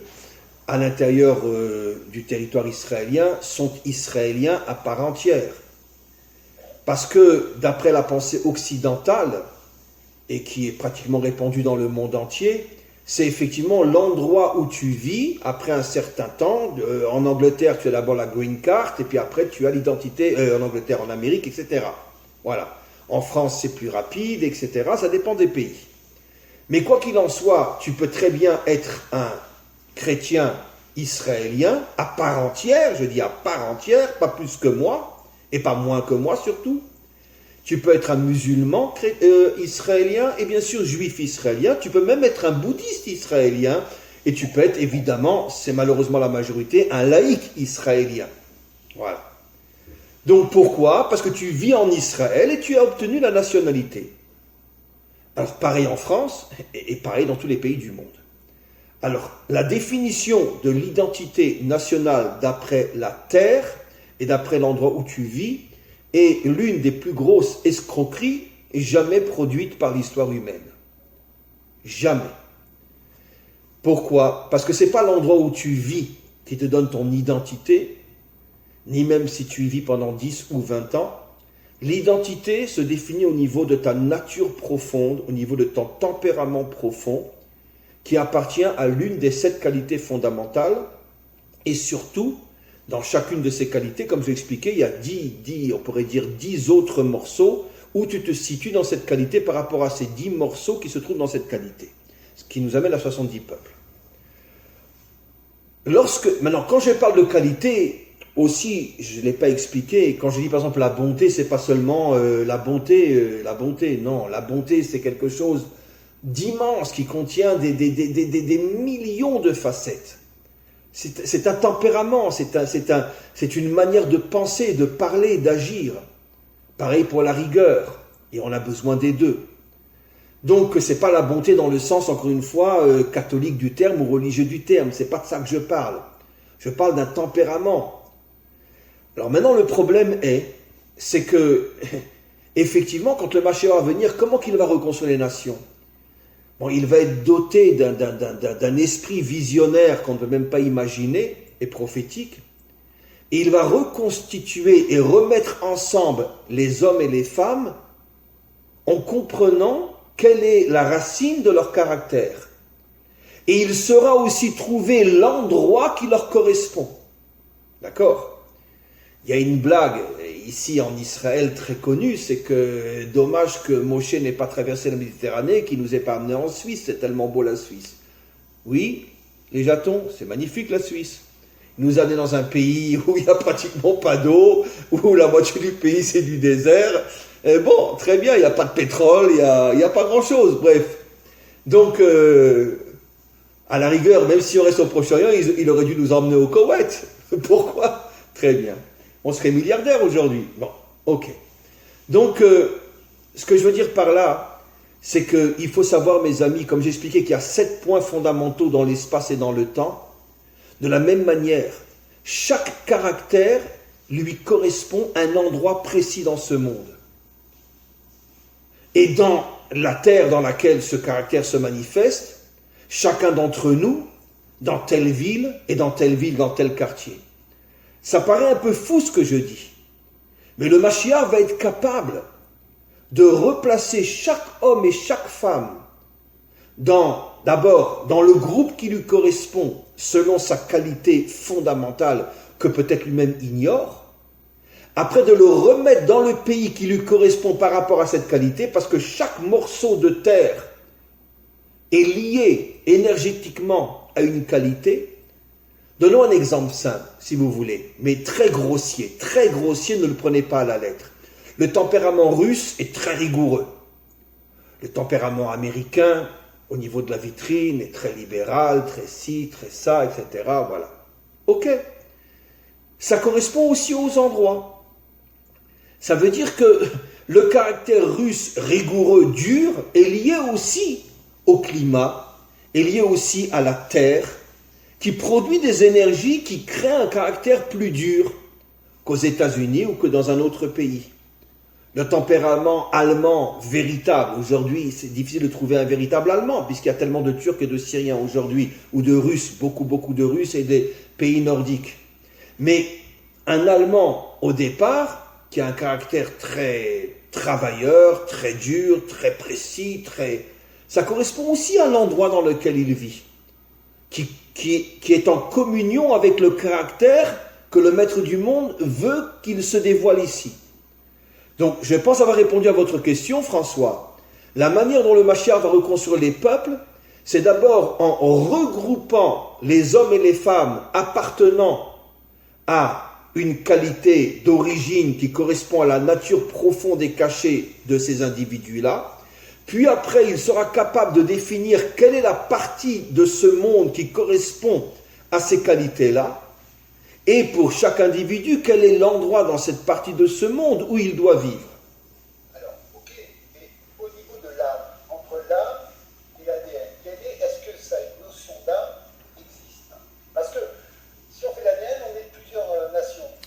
à l'intérieur du territoire israélien, sont israéliens à part entière. Parce que, d'après la pensée occidentale, et qui est pratiquement répandue dans le monde entier, c'est effectivement l'endroit où tu vis après un certain temps. En Angleterre, tu as d'abord la green card, et puis après, tu as l'identité, en Angleterre, en Amérique, etc. Voilà. En France, c'est plus rapide, etc. Ça dépend des pays. Mais quoi qu'il en soit, tu peux très bien être un chrétien israélien à part entière, je dis à part entière, pas plus que moi, et pas moins que moi surtout. Tu peux être un musulman israélien et bien sûr juif israélien. Tu peux même être un bouddhiste israélien et tu peux être évidemment, c'est malheureusement la majorité, un laïc israélien. Voilà. Donc pourquoi? Parce que tu vis en Israël et tu as obtenu la nationalité. Alors pareil en France et pareil dans tous les pays du monde. Alors la définition de l'identité nationale d'après la terre et d'après l'endroit où tu vis est l'une des plus grosses escroqueries jamais produites par l'histoire humaine. Jamais. Pourquoi ? Parce que ce n'est pas l'endroit où tu vis qui te donne ton identité, ni même si tu y vis pendant 10 ou 20 ans. L'identité se définit au niveau de ta nature profonde, au niveau de ton tempérament profond, qui appartient à l'une des 7 qualités fondamentales, et surtout, dans chacune de ces qualités, comme je l'ai expliqué, il y a 10 autres morceaux où tu te situes dans cette qualité par rapport à ces 10 morceaux qui se trouvent dans cette qualité, ce qui nous amène à 70 peuples. Maintenant, quand je parle de qualité, aussi, je ne l'ai pas expliqué, quand je dis par exemple la bonté, c'est pas seulement la bonté, non, la bonté c'est quelque chose d'immense qui contient des millions de facettes. C'est un tempérament, c'est une manière de penser, de parler, d'agir. Pareil pour la rigueur, et on a besoin des deux. Donc, ce n'est pas la bonté dans le sens, encore une fois, catholique du terme ou religieux du terme. Ce n'est pas de ça que je parle. Je parle d'un tempérament. Alors maintenant, le problème c'est que, effectivement, quand le Mashiach va venir, comment qu'il va reconstruire les nations ? Bon, il va être doté d'un esprit visionnaire qu'on ne peut même pas imaginer, et prophétique, et il va reconstituer et remettre ensemble les hommes et les femmes en comprenant quelle est la racine de leur caractère. Et il saura aussi trouver l'endroit qui leur correspond. D'accord ? Il y a une blague ici en Israël très connue, c'est que dommage que Moshe n'ait pas traversé la Méditerranée, qu'il ne nous ait pas amené en Suisse, c'est tellement beau la Suisse. Oui, les Jatons, c'est magnifique la Suisse. Il nous a amené dans un pays où il n'y a pratiquement pas d'eau, où la moitié du pays c'est du désert. Et bon, très bien, il n'y a pas de pétrole, il n'y a pas grand-chose, bref. Donc, à la rigueur, même si on reste au Proche-Orient, il aurait dû nous emmener au Koweït. Pourquoi ? Très bien. On serait milliardaire aujourd'hui. Bon, ok. Donc, ce que je veux dire par là, c'est qu'il faut savoir, mes amis, comme j'expliquais, qu'il y a 7 points fondamentaux dans l'espace et dans le temps. De la même manière, chaque caractère lui correspond à un endroit précis dans ce monde. Et dans la terre dans laquelle ce caractère se manifeste, chacun d'entre nous, dans telle ville, dans tel quartier. Ça paraît un peu fou ce que je dis, mais le Mashiach va être capable de replacer chaque homme et chaque femme d'abord dans le groupe qui lui correspond selon sa qualité fondamentale que peut-être lui-même ignore, après de le remettre dans le pays qui lui correspond par rapport à cette qualité, parce que chaque morceau de terre est lié énergétiquement à une qualité. Donnons un exemple simple, si vous voulez, mais très grossier, ne le prenez pas à la lettre. Le tempérament russe est très rigoureux. Le tempérament américain, au niveau de la vitrine, est très libéral, très ci, très ça, etc. Voilà. Ok. Ça correspond aussi aux endroits. Ça veut dire que le caractère russe rigoureux, dur, est lié aussi au climat, est lié aussi à la terre, qui produit des énergies qui créent un caractère plus dur qu'aux États-Unis ou que dans un autre pays. Le tempérament allemand véritable, aujourd'hui c'est difficile de trouver un véritable allemand puisqu'il y a tellement de Turcs et de Syriens aujourd'hui, ou de Russes, beaucoup de Russes et des pays nordiques. Mais un Allemand au départ, qui a un caractère très travailleur, très dur, très précis, ça correspond aussi à l'endroit dans lequel il vit, qui est en communion avec le caractère que le maître du monde veut qu'il se dévoile ici. Donc, je pense avoir répondu à votre question, François. La manière dont le Mashiach va reconstruire les peuples, c'est d'abord en regroupant les hommes et les femmes appartenant à une qualité d'origine qui correspond à la nature profonde et cachée de ces individus-là. Puis après, il sera capable de définir quelle est la partie de ce monde qui correspond à ces qualités-là. Et pour chaque individu, quel est l'endroit dans cette partie de ce monde où il doit vivre. Alors, ok, mais au niveau de l'âme, entre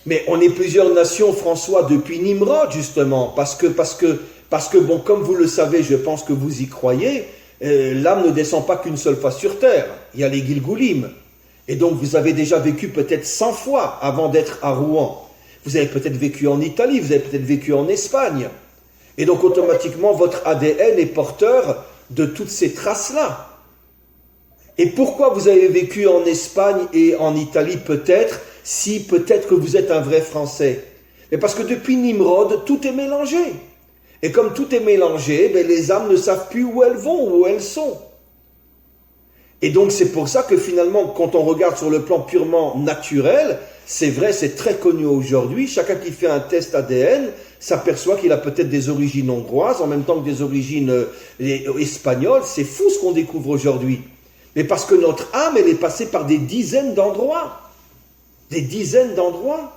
Mais on est plusieurs nations, François, depuis Nimrod, justement, parce que bon, comme vous le savez, je pense que vous y croyez, l'âme ne descend pas qu'une seule fois sur terre. Il y a les Gilgulim. Et donc, vous avez déjà vécu peut-être 100 fois avant d'être à Rouen. Vous avez peut-être vécu en Italie, vous avez peut-être vécu en Espagne. Et donc, automatiquement, votre ADN est porteur de toutes ces traces-là. Et pourquoi vous avez vécu en Espagne et en Italie peut-être, si peut-être que vous êtes un vrai Français? Mais parce que depuis Nimrod, tout est mélangé. Et comme tout est mélangé, les âmes ne savent plus où elles vont, où elles sont. Et donc c'est pour ça que finalement, quand on regarde sur le plan purement naturel, c'est vrai, c'est très connu aujourd'hui, chacun qui fait un test ADN s'aperçoit qu'il a peut-être des origines hongroises, en même temps que des origines espagnoles. C'est fou ce qu'on découvre aujourd'hui. Mais parce que notre âme, elle est passée par des dizaines d'endroits. Des dizaines d'endroits.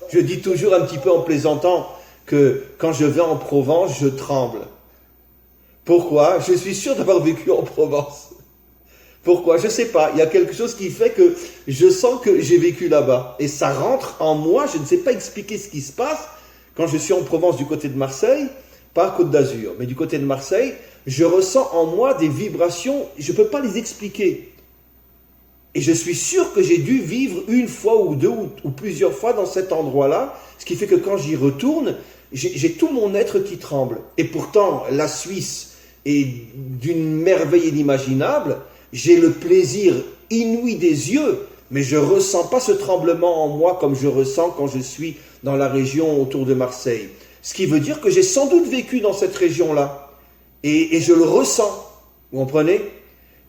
Je dis toujours un petit peu en plaisantant que quand je vais en Provence, je tremble. Pourquoi? Je suis sûr d'avoir vécu en Provence. Pourquoi? Je ne sais pas. Il y a quelque chose qui fait que je sens que j'ai vécu là-bas. Et ça rentre en moi. Je ne sais pas expliquer ce qui se passe. Quand je suis en Provence du côté de Marseille, pas Côte d'Azur, mais du côté de Marseille, je ressens en moi des vibrations. Je ne peux pas les expliquer. Et je suis sûr que j'ai dû vivre une fois ou deux ou plusieurs fois dans cet endroit-là. Ce qui fait que quand j'y retourne, j'ai tout mon être qui tremble. Et pourtant, la Suisse est d'une merveille inimaginable. J'ai le plaisir inouï des yeux, mais je ne ressens pas ce tremblement en moi comme je ressens quand je suis dans la région autour de Marseille. Ce qui veut dire que j'ai sans doute vécu dans cette région-là. Et je le ressens. Vous comprenez?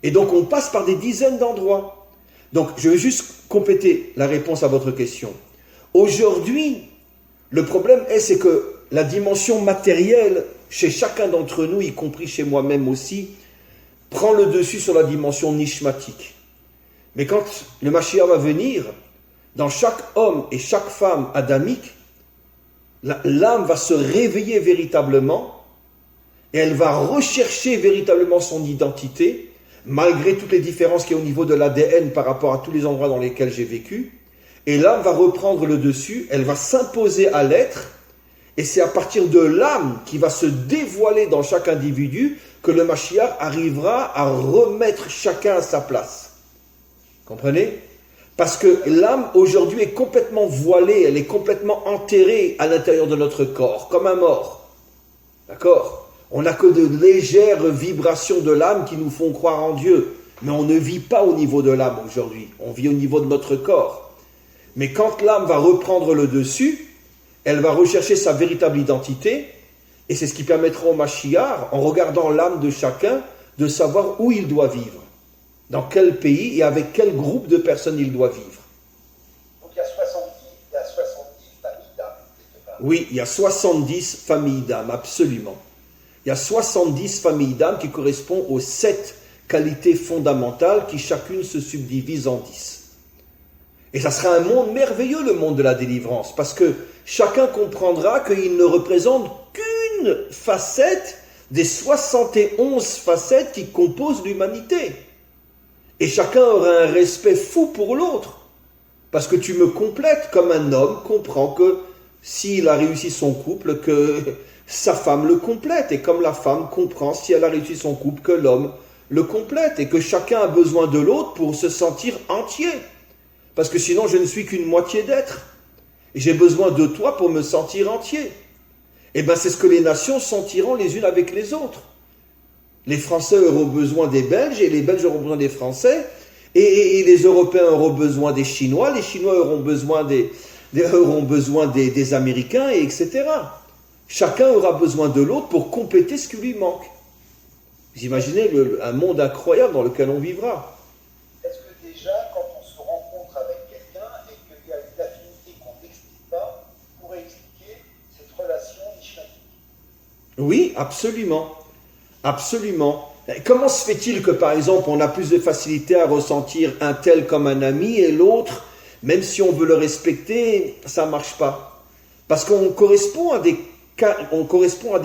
Et donc on passe par des dizaines d'endroits. Donc je vais juste compléter la réponse à votre question. Aujourd'hui, le problème c'est que la dimension matérielle, chez chacun d'entre nous, y compris chez moi-même aussi, prend le dessus sur la dimension nishmatique. Mais quand le Mashiach va venir, dans chaque homme et chaque femme adamique, l'âme va se réveiller véritablement et elle va rechercher véritablement son identité, malgré toutes les différences qu'il y a au niveau de l'ADN par rapport à tous les endroits dans lesquels j'ai vécu. Et l'âme va reprendre le dessus, elle va s'imposer à l'être, et c'est à partir de l'âme qui va se dévoiler dans chaque individu que le Mashiach arrivera à remettre chacun à sa place. Comprenez? Parce que l'âme aujourd'hui est complètement voilée, elle est complètement enterrée à l'intérieur de notre corps, comme un mort. D'accord? On n'a que de légères vibrations de l'âme qui nous font croire en Dieu. Mais on ne vit pas au niveau de l'âme aujourd'hui, on vit au niveau de notre corps. Mais quand l'âme va reprendre le dessus, elle va rechercher sa véritable identité, et c'est ce qui permettra au Mashiach, en regardant l'âme de chacun, de savoir où il doit vivre, dans quel pays et avec quel groupe de personnes il doit vivre. Donc il y a 70 familles d'âmes. Oui, il y a 70 familles d'âmes, absolument. Il y a 70 familles d'âmes qui correspondent aux 7 qualités fondamentales qui chacune se subdivisent en 10. Et ça sera un monde merveilleux, le monde de la délivrance, parce que chacun comprendra qu'il ne représente qu'une facette des 71 facettes qui composent l'humanité. Et chacun aura un respect fou pour l'autre, parce que tu me complètes comme un homme comprend que s'il a réussi son couple, que sa femme le complète, et comme la femme comprend si elle a réussi son couple, que l'homme le complète, et que chacun a besoin de l'autre pour se sentir entier. Parce que sinon, je ne suis qu'une moitié d'être. Et j'ai besoin de toi pour me sentir entier. Et bien, c'est ce que les nations sentiront les unes avec les autres. Les Français auront besoin des Belges, et les Belges auront besoin des Français, et les Européens auront besoin des Chinois, les Chinois auront besoin des Américains, et etc. Chacun aura besoin de l'autre pour compléter ce qui lui manque. Vous imaginez un monde incroyable dans lequel on vivra. Est-ce que déjà, quand on se rencontre avec quelqu'un et qu'il y a une affinité qu'on n'explique pas, on pourrait expliquer cette relation nishmatique? Oui, absolument. Absolument. Comment se fait-il que, par exemple, on a plus de facilité à ressentir un tel comme un ami et l'autre, même si on veut le respecter, ça ne marche pas? Parce qu'on correspond à des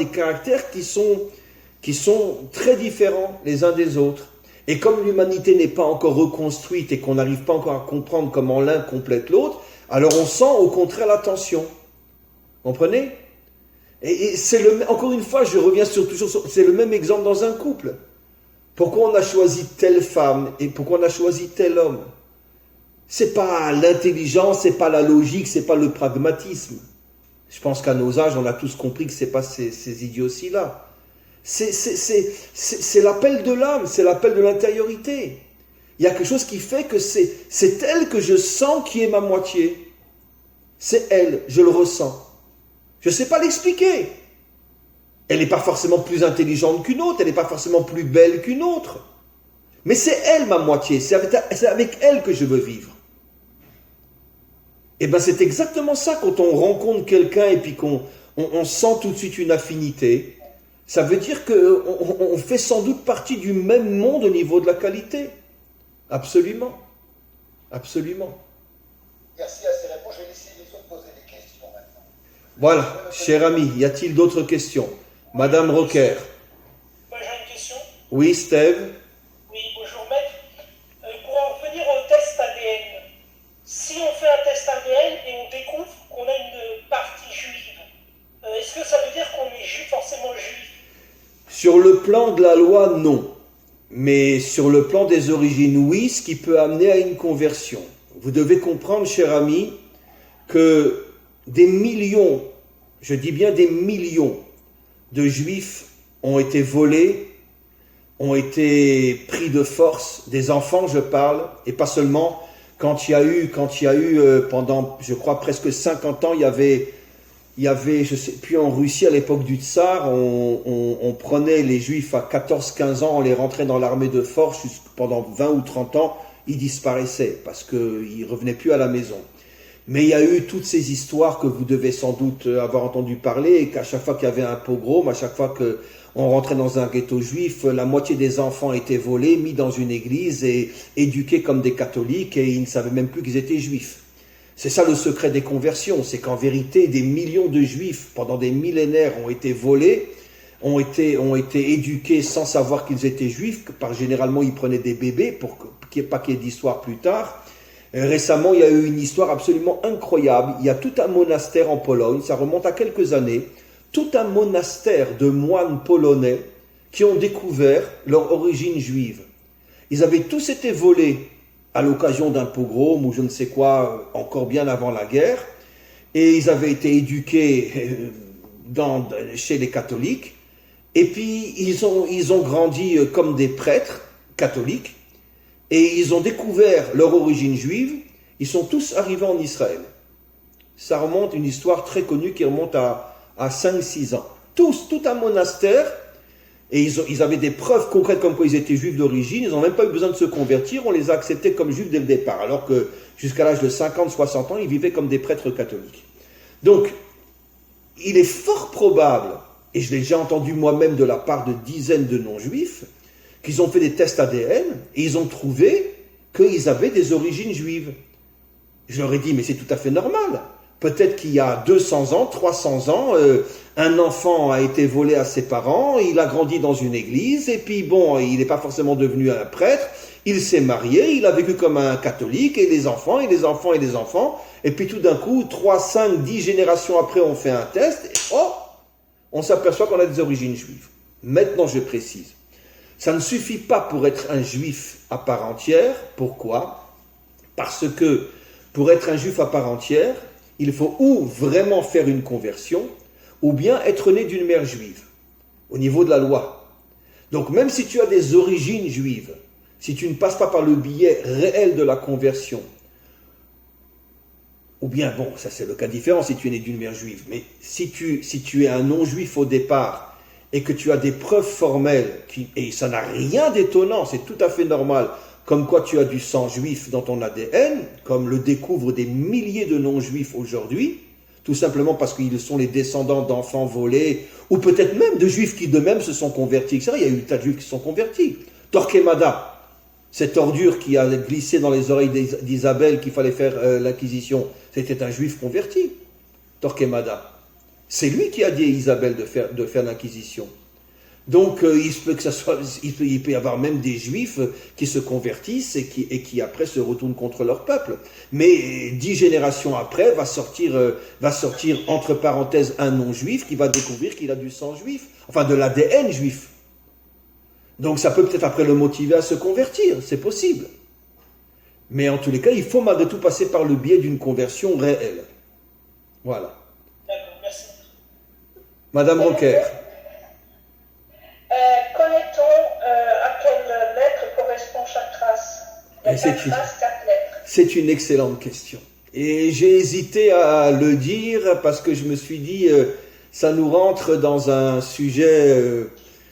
caractères qui sont très différents les uns des autres. Et comme l'humanité n'est pas encore reconstruite et qu'on n'arrive pas encore à comprendre comment l'un complète l'autre, Alors on sent au contraire la tension. Comprenez? Et c'est encore une fois, je reviens toujours sur, c'est le même exemple dans un couple. Pourquoi on a choisi telle femme et pourquoi on a choisi tel homme? C'est pas l'intelligence, c'est pas la logique, c'est pas le pragmatisme. Je pense qu'à nos âges, on a tous compris que c'est pas ces idioties-là. C'est l'appel de l'âme, c'est l'appel de l'intériorité. Il y a quelque chose qui fait que c'est elle que je sens qui est ma moitié. C'est elle, je le ressens. Je ne sais pas l'expliquer. Elle n'est pas forcément plus intelligente qu'une autre, elle n'est pas forcément plus belle qu'une autre. Mais c'est elle ma moitié, c'est avec elle que je veux vivre. Et bien c'est exactement ça quand on rencontre quelqu'un et puis qu'on sent tout de suite une affinité. Ça veut dire qu'on fait sans doute partie du même monde au niveau de la qualité. Absolument. Absolument. Merci à ces réponses. Je vais laisser les autres poser des questions maintenant. Voilà, cher ami, y a-t-il d'autres questions? Madame Rocker. Moi j'ai une question. Oui, Steve. Oui, bonjour maître. Pour en revenir au test ADN, si on fait un test ADN et on découvre qu'on a une partie juive, est-ce que ça veut dire qu'on est forcément juif? Sur le plan de la loi, non. Mais sur le plan des origines, oui, ce qui peut amener à une conversion. Vous devez comprendre, cher ami, que des millions, je dis bien des millions de juifs ont été volés, ont été pris de force, des enfants je parle, et pas seulement, quand il y a eu pendant, je crois, presque 50 ans, il y avait, je sais plus, en Russie, à l'époque du Tsar, on prenait les Juifs à 14-15 ans, on les rentrait dans l'armée de force, pendant 20 ou 30 ans, ils disparaissaient, parce qu'ils ne revenaient plus à la maison. Mais il y a eu toutes ces histoires que vous devez sans doute avoir entendu parler, et qu'à chaque fois qu'il y avait un pogrom, à chaque fois qu'on rentrait dans un ghetto juif, la moitié des enfants étaient volés, mis dans une église et éduqués comme des catholiques, et ils ne savaient même plus qu'ils étaient juifs. C'est ça le secret des conversions, c'est qu'en vérité, des millions de juifs, pendant des millénaires, ont été volés, ont été éduqués sans savoir qu'ils étaient juifs, par généralement ils prenaient des bébés, pour qu'il n'y ait pas qu'il y ait d'histoire plus tard. Récemment, il y a eu une histoire absolument incroyable. Il y a tout un monastère en Pologne, ça remonte à quelques années, tout un monastère de moines polonais qui ont découvert leur origine juive. Ils avaient tous été volés à l'occasion d'un pogrom ou je ne sais quoi, encore bien avant la guerre, et ils avaient été éduqués chez les catholiques, et puis ils ont grandi comme des prêtres catholiques, et ils ont découvert leur origine juive, ils sont tous arrivés en Israël. Ça remonte, une histoire très connue qui remonte à 5-6 ans. Tous, tout un monastère, et ils avaient des preuves concrètes comme quoi ils étaient juifs d'origine, ils n'ont même pas eu besoin de se convertir, on les a acceptés comme juifs dès le départ, alors que jusqu'à l'âge de 50-60 ans, ils vivaient comme des prêtres catholiques. Donc, il est fort probable, et je l'ai déjà entendu moi-même de la part de dizaines de non-juifs, qu'ils ont fait des tests ADN et ils ont trouvé qu'ils avaient des origines juives. Je leur ai dit, mais c'est tout à fait normal. Peut-être qu'il y a 200 ans, 300 ans, un enfant a été volé à ses parents, il a grandi dans une église, et puis bon, il n'est pas forcément devenu un prêtre, il s'est marié, il a vécu comme un catholique, et les enfants, et les enfants, et les enfants, et puis tout d'un coup, 3, 5, 10 générations après, on fait un test, et on s'aperçoit qu'on a des origines juives. Maintenant, je précise. Ça ne suffit pas pour être un juif à part entière. Pourquoi? Parce que pour être un juif à part entière, il faut ou vraiment faire une conversion, ou bien être né d'une mère juive, au niveau de la loi. Donc même si tu as des origines juives, si tu ne passes pas par le biais réel de la conversion, ou bien, bon, ça c'est le cas différent si tu es né d'une mère juive, mais si tu es un non-juif au départ, et que tu as des preuves formelles, et ça n'a rien d'étonnant, c'est tout à fait normal, comme quoi tu as du sang juif dans ton ADN, comme le découvrent des milliers de non-juifs aujourd'hui, tout simplement parce qu'ils sont les descendants d'enfants volés, ou peut-être même de juifs qui d'eux-mêmes se sont convertis. C'est vrai, il y a eu des tas de juifs qui se sont convertis. Torquemada, cette ordure qui a glissé dans les oreilles d'Isabelle qu'il fallait faire l'inquisition, c'était un juif converti, Torquemada. C'est lui qui a dit à Isabelle de faire l'inquisition. Donc il peut y avoir même des juifs qui se convertissent et qui après se retournent contre leur peuple. Mais 10 générations après va sortir entre parenthèses un non-juif qui va découvrir qu'il a du sang juif, enfin de l'ADN juif. Donc ça peut peut-être après le motiver à se convertir, c'est possible. Mais en tous les cas, il faut malgré tout passer par le biais d'une conversion réelle. Voilà. D'accord, merci. Madame Rocker. Connaît-on à quelle lettre correspond chaque race? Il y a 4 races, 4 lettres. C'est une excellente question. Et j'ai hésité à le dire parce que je me suis dit, ça nous rentre dans un sujet...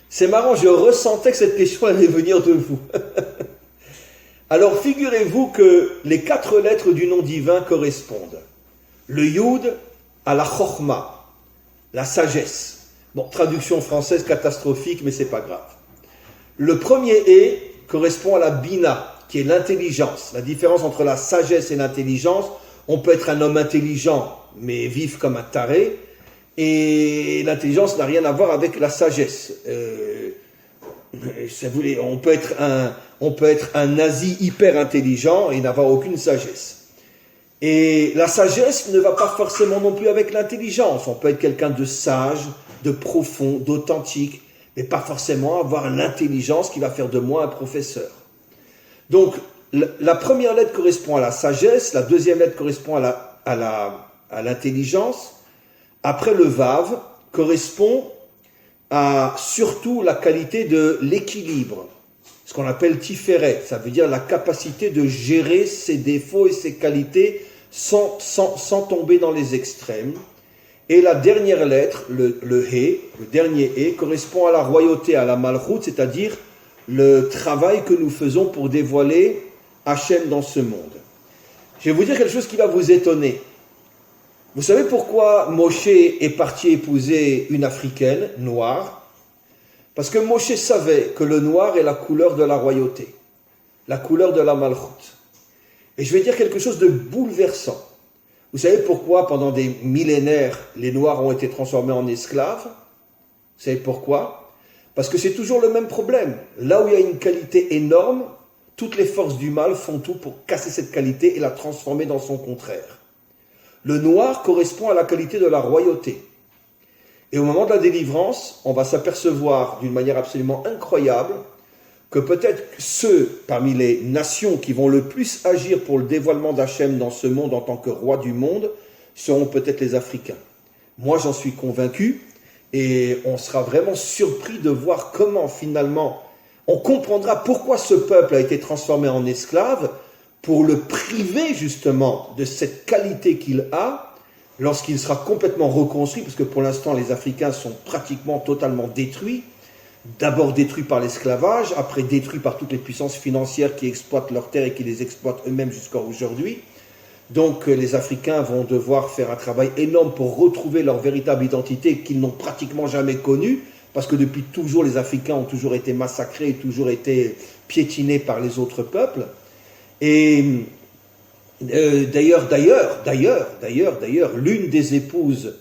c'est marrant, je ressentais que cette question allait venir de vous. Alors figurez-vous que les 4 lettres du nom divin correspondent. Le Yud à la Chochma, la sagesse. Bon, traduction française catastrophique, mais c'est pas grave. Le premier E correspond à la Bina, qui est l'intelligence. La différence entre la sagesse et l'intelligence, on peut être un homme intelligent, mais vif comme un taré, et l'intelligence n'a rien à voir avec la sagesse. On peut être un nazi hyper intelligent et n'avoir aucune sagesse. Et la sagesse ne va pas forcément non plus avec l'intelligence. On peut être quelqu'un de sage, de profond, d'authentique, mais pas forcément avoir l'intelligence qui va faire de moi un professeur. Donc, la première lettre correspond à la sagesse, la deuxième lettre correspond à l'intelligence. Après, le Vav correspond à surtout la qualité de l'équilibre, ce qu'on appelle Tiferet, ça veut dire la capacité de gérer ses défauts et ses qualités sans tomber dans les extrêmes. Et la dernière lettre, le He, le dernier He, correspond à la royauté, à la Malchut, c'est-à-dire le travail que nous faisons pour dévoiler Hachem dans ce monde. Je vais vous dire quelque chose qui va vous étonner. Vous savez pourquoi Moshe est parti épouser une Africaine, noire? Parce que Moshe savait que le noir est la couleur de la royauté, la couleur de la Malchut. Et je vais dire quelque chose de bouleversant. Vous savez pourquoi pendant des millénaires, les Noirs ont été transformés en esclaves? Vous savez pourquoi? Parce que c'est toujours le même problème. Là où il y a une qualité énorme, toutes les forces du mal font tout pour casser cette qualité et la transformer dans son contraire. Le noir correspond à la qualité de la royauté. Et au moment de la délivrance, on va s'apercevoir d'une manière absolument incroyable que peut-être ceux parmi les nations qui vont le plus agir pour le dévoilement d'Hachem dans ce monde en tant que roi du monde seront peut-être les Africains. Moi, j'en suis convaincu et on sera vraiment surpris de voir comment finalement on comprendra pourquoi ce peuple a été transformé en esclave pour le priver justement de cette qualité qu'il a lorsqu'il sera complètement reconstruit, parce que pour l'instant les Africains sont pratiquement totalement détruits, d'abord détruits par l'esclavage, après détruits par toutes les puissances financières qui exploitent leurs terres et qui les exploitent eux-mêmes jusqu'à aujourd'hui. Donc les Africains vont devoir faire un travail énorme pour retrouver leur véritable identité qu'ils n'ont pratiquement jamais connue, parce que depuis toujours les Africains ont toujours été massacrés et toujours été piétinés par les autres peuples. Et d'ailleurs, l'une des épouses,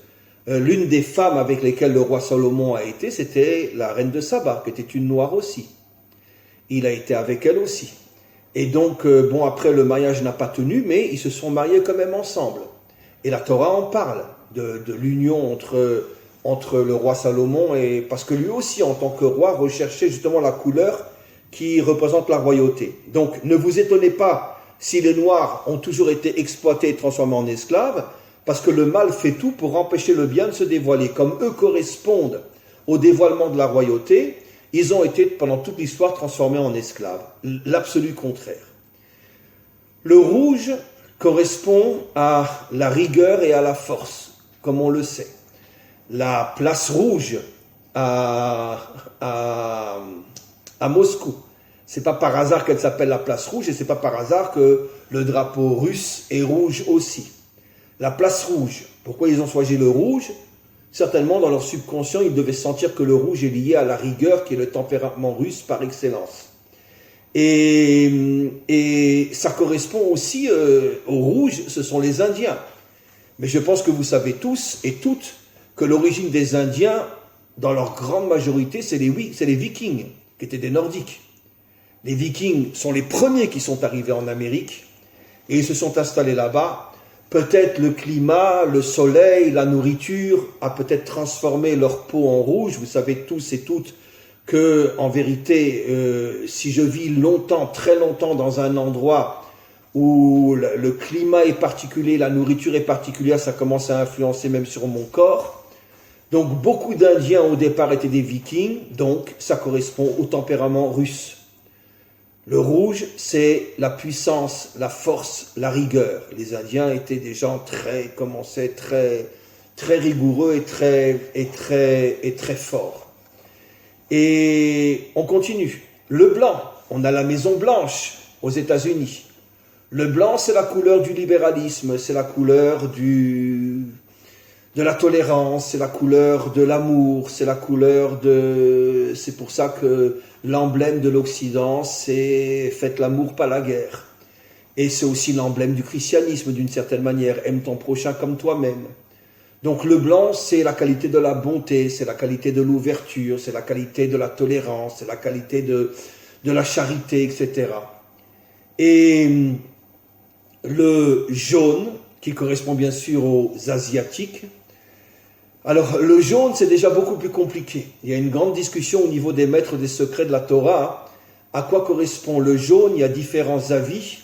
l'une des femmes avec lesquelles le roi Salomon a été, c'était la reine de Saba, qui était une noire aussi. Il a été avec elle aussi. Et donc, après le mariage n'a pas tenu, mais ils se sont mariés quand même ensemble. Et la Torah en parle, de l'union entre le roi Salomon, et parce que lui aussi, en tant que roi, recherchait justement la couleur qui représente la royauté. Donc, ne vous étonnez pas si les Noirs ont toujours été exploités et transformés en esclaves, parce que le mal fait tout pour empêcher le bien de se dévoiler. Comme eux correspondent au dévoilement de la royauté, ils ont été pendant toute l'histoire transformés en esclaves. L'absolu contraire. Le rouge correspond à la rigueur et à la force, comme on le sait. La place rouge à Moscou, c'est pas par hasard qu'elle s'appelle la place rouge, et c'est pas par hasard que le drapeau russe est rouge aussi. La place rouge, pourquoi ils ont choisi le rouge? Certainement dans leur subconscient, ils devaient sentir que le rouge est lié à la rigueur, qui est le tempérament russe par excellence. Et ça correspond aussi au rouge, ce sont les Indiens. Mais je pense que vous savez tous et toutes que l'origine des Indiens dans leur grande majorité, c'est les Vikings, qui étaient des Nordiques. Les Vikings sont les premiers qui sont arrivés en Amérique, et ils se sont installés là-bas. Peut-être le climat, le soleil, la nourriture a peut-être transformé leur peau en rouge. Vous savez tous et toutes que, en vérité, si je vis longtemps, très longtemps dans un endroit où le climat est particulier, la nourriture est particulière, ça commence à influencer même sur mon corps. Donc beaucoup d'Indiens au départ étaient des Vikings, donc ça correspond au tempérament russe. Le rouge, c'est la puissance, la force, la rigueur. Les Indiens étaient des gens très rigoureux et très forts. Et on continue. Le blanc, on a la Maison Blanche aux États-Unis. Le blanc, c'est la couleur du libéralisme, c'est la couleur de la tolérance, c'est la couleur de l'amour, c'est la couleur de... C'est pour ça que l'emblème de l'Occident, c'est « Faites l'amour, pas la guerre ». Et c'est aussi l'emblème du christianisme, d'une certaine manière, « Aime ton prochain comme toi-même ». Donc le blanc, c'est la qualité de la bonté, c'est la qualité de l'ouverture, c'est la qualité de la tolérance, c'est la qualité de la charité, etc. Et le jaune, qui correspond bien sûr aux Asiatiques. Alors le jaune, c'est déjà beaucoup plus compliqué. Il y a une grande discussion au niveau des maîtres des secrets de la Torah. À quoi correspond le jaune? Il y a différents avis.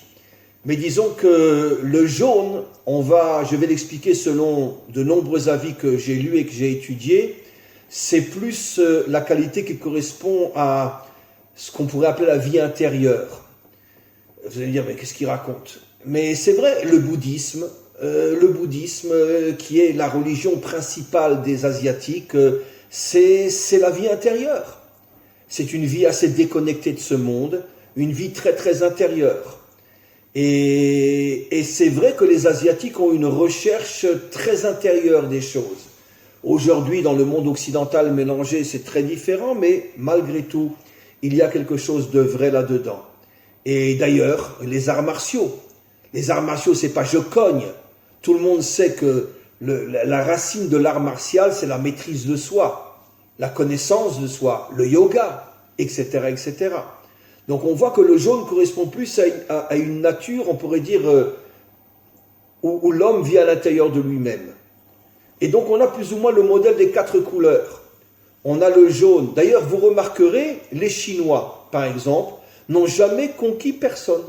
Mais disons que le jaune, je vais l'expliquer selon de nombreux avis que j'ai lus et que j'ai étudiés, c'est plus la qualité qui correspond à ce qu'on pourrait appeler la vie intérieure. Vous allez me dire, mais qu'est-ce qu'il raconte? Mais c'est vrai, le bouddhisme, qui est la religion principale des Asiatiques, c'est la vie intérieure. C'est une vie assez déconnectée de ce monde, une vie très très intérieure. Et c'est vrai que les Asiatiques ont une recherche très intérieure des choses. Aujourd'hui, dans le monde occidental mélangé, c'est très différent, mais malgré tout, il y a quelque chose de vrai là-dedans. Et d'ailleurs, les arts martiaux, c'est pas je cogne. Tout le monde sait que la racine de l'art martial, c'est la maîtrise de soi, la connaissance de soi, le yoga, etc., etc. Donc on voit que le jaune correspond plus à une nature, on pourrait dire, où l'homme vit à l'intérieur de lui-même. Et donc on a plus ou moins le modèle des 4 couleurs. On a le jaune. D'ailleurs, vous remarquerez, les Chinois, par exemple, n'ont jamais conquis personne.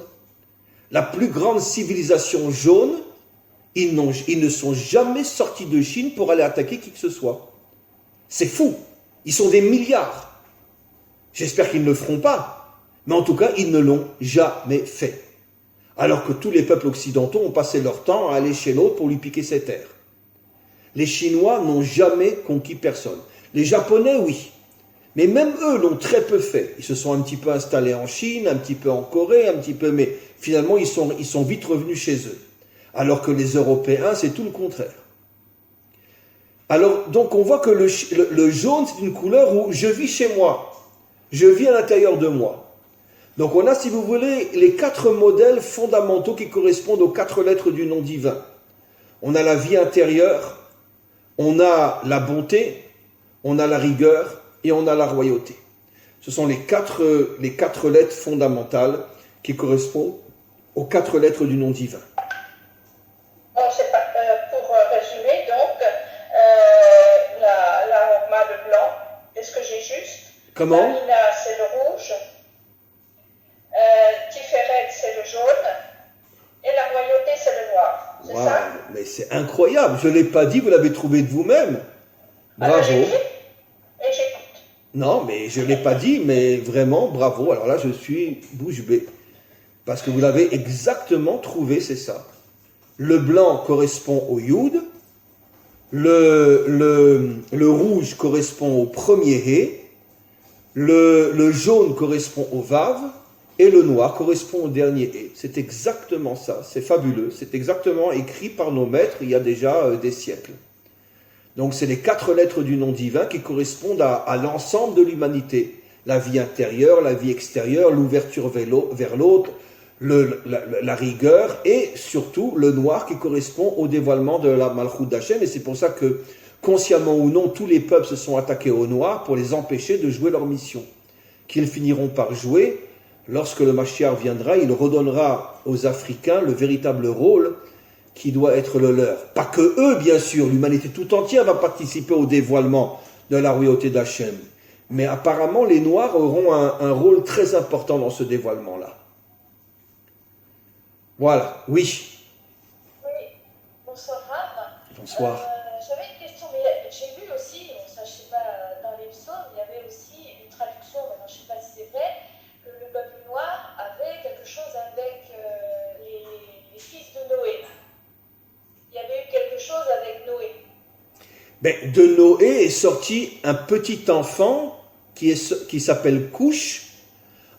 La plus grande civilisation jaune, ils ne sont jamais sortis de Chine pour aller attaquer qui que ce soit. C'est fou. Ils sont des milliards. J'espère qu'ils ne le feront pas. Mais en tout cas, ils ne l'ont jamais fait. Alors que tous les peuples occidentaux ont passé leur temps à aller chez l'autre pour lui piquer ses terres. Les Chinois n'ont jamais conquis personne. Les Japonais, oui. Mais même eux l'ont très peu fait. Ils se sont un petit peu installés en Chine, un petit peu en Corée, mais finalement, ils sont vite revenus chez eux. Alors que les Européens, c'est tout le contraire. Alors, donc, on voit que le jaune, c'est une couleur où je vis chez moi. Je vis à l'intérieur de moi. Donc on a, si vous voulez, les 4 modèles fondamentaux qui correspondent aux 4 lettres du nom divin. On a la vie intérieure, on a la bonté, on a la rigueur et on a la royauté. Ce sont les quatre lettres fondamentales qui correspondent aux 4 lettres du nom divin. Bon, c'est pas, pour résumer, donc, l'aroma, le blanc, est-ce que j'ai juste? Comment? La mina, c'est le rouge. Tiferet, c'est le jaune, et la royauté, c'est le noir. C'est ça? Mais c'est incroyable, je ne l'ai pas dit, vous l'avez trouvé de vous-même. Bravo. J'ai dit, et j'écoute. Non, mais je ne l'ai pas dit, mais vraiment, bravo. Alors là, je suis bouche bée. Parce que vous l'avez exactement trouvé, c'est ça. Le blanc correspond au Yud, le rouge correspond au premier Hé, le jaune correspond au Vav, et le noir correspond au dernier Hé. C'est exactement ça, c'est fabuleux. C'est exactement écrit par nos maîtres il y a déjà des siècles. Donc c'est les 4 lettres du nom divin qui correspondent à l'ensemble de l'humanité. La vie intérieure, la vie extérieure, l'ouverture vers l'autre, la rigueur et surtout le noir qui correspond au dévoilement de la Malchut d'Hachem. Et c'est pour ça que consciemment ou non, tous les peuples se sont attaqués aux Noirs pour les empêcher de jouer leur mission. Qu'ils finiront par jouer, lorsque le Mashiach viendra, il redonnera aux Africains le véritable rôle qui doit être le leur. Pas que eux, bien sûr, l'humanité tout entière va participer au dévoilement de la royauté d'Hachem. Mais apparemment, les Noirs auront un rôle très important dans ce dévoilement-là. Voilà, oui. Oui, bonsoir Rav. Bonsoir. J'avais une question, mais j'ai vu aussi, ça je sais pas, dans les psaumes, il y avait aussi une traduction, maintenant je sais pas si c'est vrai, que le peuple noir avait quelque chose avec les fils de Noé. Il y avait eu quelque chose avec Noé. Ben, de Noé est sorti un petit enfant qui s'appelle Couche.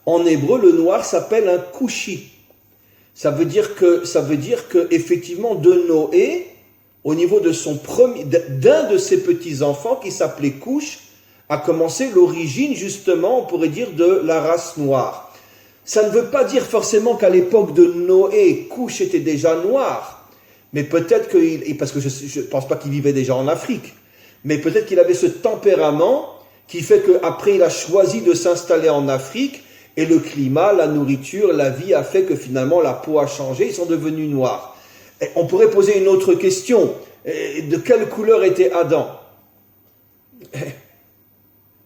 En hébreu, le noir s'appelle un Couchi. Ça veut dire que effectivement, de Noé, au niveau de d'un de ses petits-enfants qui s'appelait Couche, a commencé l'origine, justement, on pourrait dire, de la race noire. Ça ne veut pas dire forcément qu'à l'époque de Noé, Couche était déjà noir, mais peut-être parce que je ne pense pas qu'il vivait déjà en Afrique, mais peut-être qu'il avait ce tempérament qui fait qu'après il a choisi de s'installer en Afrique, et le climat, la nourriture, la vie a fait que finalement la peau a changé, ils sont devenus noirs. Et on pourrait poser une autre question. De quelle couleur était Adam?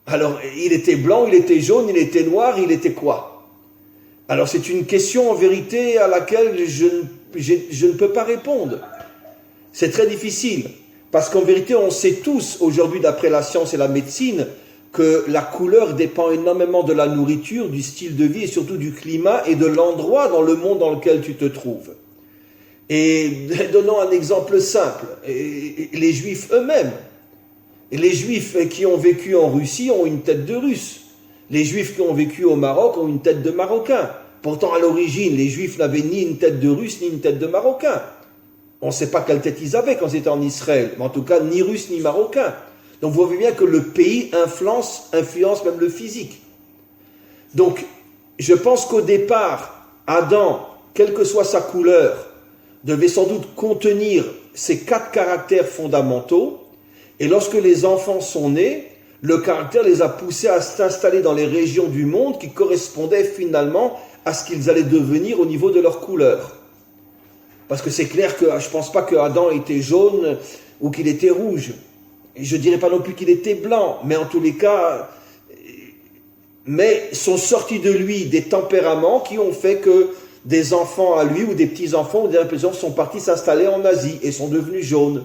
Alors, il était blanc, il était jaune, il était noir, il était quoi? Alors, c'est une question en vérité à laquelle je ne peux pas répondre. C'est très difficile. Parce qu'en vérité, on sait tous, aujourd'hui, d'après la science et la médecine, que la couleur dépend énormément de la nourriture, du style de vie et surtout du climat et de l'endroit dans le monde dans lequel tu te trouves. Et donnons un exemple simple, les Juifs eux-mêmes. Les Juifs qui ont vécu en Russie ont une tête de Russe. Les Juifs qui ont vécu au Maroc ont une tête de Marocain. Pourtant, à l'origine, les Juifs n'avaient ni une tête de Russe ni une tête de Marocain. On ne sait pas quelle tête ils avaient quand ils étaient en Israël, mais en tout cas, ni Russe ni Marocain. Donc vous voyez bien que le pays influence même le physique. Donc, je pense qu'au départ, Adam, quelle que soit sa couleur, devait sans doute contenir ces 4 caractères fondamentaux. Et lorsque les enfants sont nés, le caractère les a poussés à s'installer dans les régions du monde qui correspondaient finalement à ce qu'ils allaient devenir au niveau de leur couleur. Parce que c'est clair que je ne pense pas que Adam était jaune ou qu'il était rouge. Et je ne dirais pas non plus qu'il était blanc, mais en tous les cas, mais sont sortis de lui des tempéraments qui ont fait que des enfants à lui ou des petits-enfants ou des petits-enfants sont partis s'installer en Asie et sont devenus jaunes.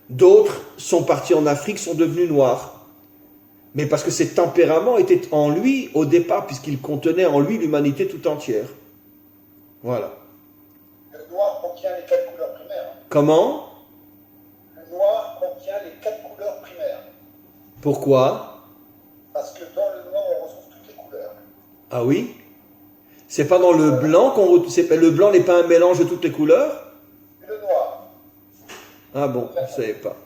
D'autres sont partis en Afrique, sont devenus noirs. Mais parce que ces tempéraments étaient en lui au départ, puisqu'il contenait en lui l'humanité tout entière. Voilà. Le noir contient les 4 couleurs primaires. Comment ? Le noir contient les 4 couleurs primaires. Pourquoi ? Parce que dans le noir, on retrouve toutes les couleurs. Ah oui ? C'est pas dans le blanc qu'on retrouve... Le blanc n'est pas un mélange de toutes les couleurs ? Le noir. Ah bon, je ne savais pas.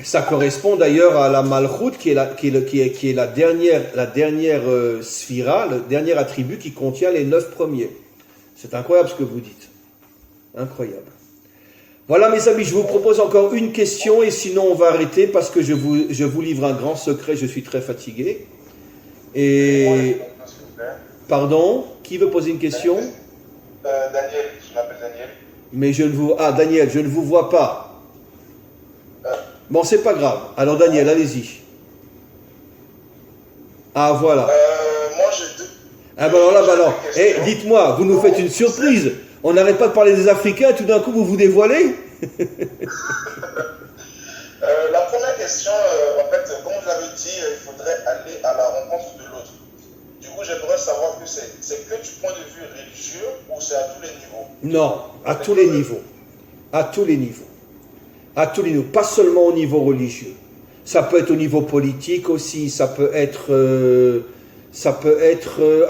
Ça correspond d'ailleurs à la Malchut, qui est la dernière sphira, le dernier attribut qui contient les 9 premiers. C'est incroyable ce que vous dites. Incroyable. Voilà mes amis, je vous propose encore une question et sinon on va arrêter parce que je vous livre un grand secret, je suis très fatigué. Et... Pardon ? Qui veut poser une question ? Daniel, je m'appelle Daniel. Mais je ne vous... Ah Daniel, je ne vous vois pas. Bon, c'est pas grave. Alors Daniel, allez-y. Ah voilà. Moi j'ai deux. Ah ben alors là, ben alors. Dites-moi, vous nous faites une surprise. On n'arrête pas de parler des Africains et tout d'un coup vous vous dévoilez. La première question, en fait, comme vous l'avez dit, il faudrait aller à la rencontre de l'autre. Du coup, j'aimerais savoir que c'est que du point de vue religieux ou c'est à tous les niveaux? Non, à tous les niveaux. À tous les niveaux. À tous les niveaux. Pas seulement au niveau religieux. Ça peut être au niveau politique aussi. Ça peut être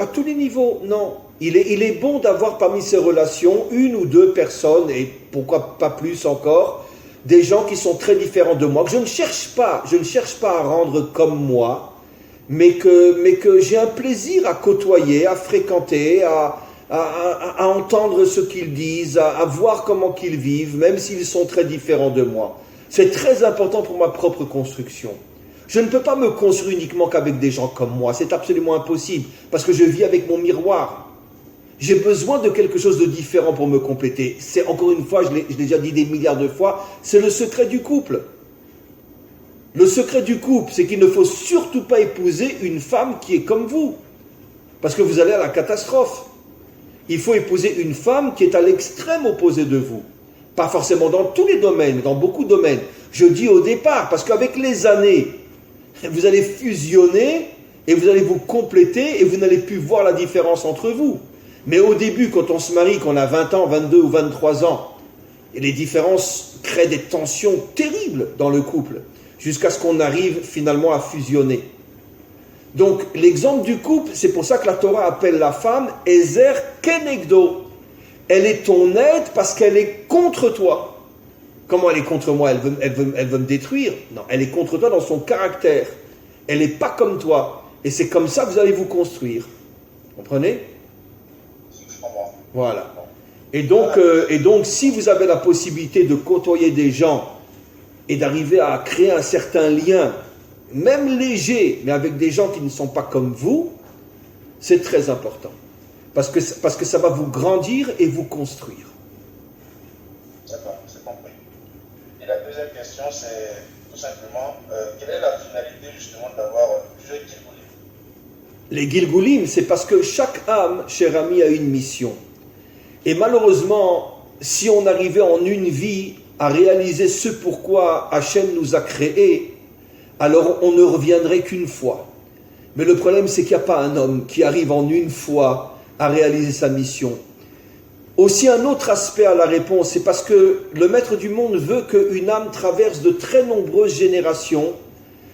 à tous les niveaux. Non. Il est bon d'avoir parmi ces relations une ou deux personnes, et pourquoi pas plus encore, des gens qui sont très différents de moi, que je ne cherche pas à rendre comme moi, mais que j'ai un plaisir à côtoyer, à fréquenter, à à entendre ce qu'ils disent, à voir comment qu'ils vivent, même s'ils sont très différents de moi. C'est très important pour ma propre construction. Je ne peux pas me construire uniquement qu'avec des gens comme moi, c'est absolument impossible, parce que je vis avec mon miroir. J'ai besoin de quelque chose de différent pour me compléter. C'est encore une fois, je l'ai déjà dit des milliards de fois, c'est le secret du couple. Le secret du couple, c'est qu'il ne faut surtout pas épouser une femme qui est comme vous, parce que vous allez à la catastrophe. Il faut épouser une femme qui est à l'extrême opposé de vous. Pas forcément dans tous les domaines, mais dans beaucoup de domaines. Je dis au départ, parce qu'avec les années, vous allez fusionner et vous allez vous compléter et vous n'allez plus voir la différence entre vous. Mais au début, quand on se marie, qu'on a 20 ans, 22 ou 23 ans, et les différences créent des tensions terribles dans le couple, jusqu'à ce qu'on arrive finalement à fusionner. Donc, l'exemple du couple, c'est pour ça que la Torah appelle la femme Ezer Kenegdo. Elle est ton aide parce qu'elle est contre toi. Comment elle est contre moi? Elle veut me détruire? Non, elle est contre toi dans son caractère. Elle n'est pas comme toi. Et c'est comme ça que vous allez vous construire. Comprenez? Voilà. Et donc, si vous avez la possibilité de côtoyer des gens et d'arriver à créer un certain lien, même léger, mais avec des gens qui ne sont pas comme vous, c'est très important. Parce que ça va vous grandir et vous construire. D'accord, c'est compris. Et la deuxième question, c'est tout simplement, quelle est la finalité justement d'avoir plusieurs Gilgoulim? Les Gilgoulim, c'est parce que chaque âme, cher ami, a une mission. Et malheureusement, si on arrivait en une vie à réaliser ce pourquoi Hachem nous a créés, alors on ne reviendrait qu'une fois. Mais le problème, c'est qu'il n'y a pas un homme qui arrive en une fois à réaliser sa mission. Aussi un autre aspect à la réponse, c'est parce que le maître du monde veut qu'une âme traverse de très nombreuses générations,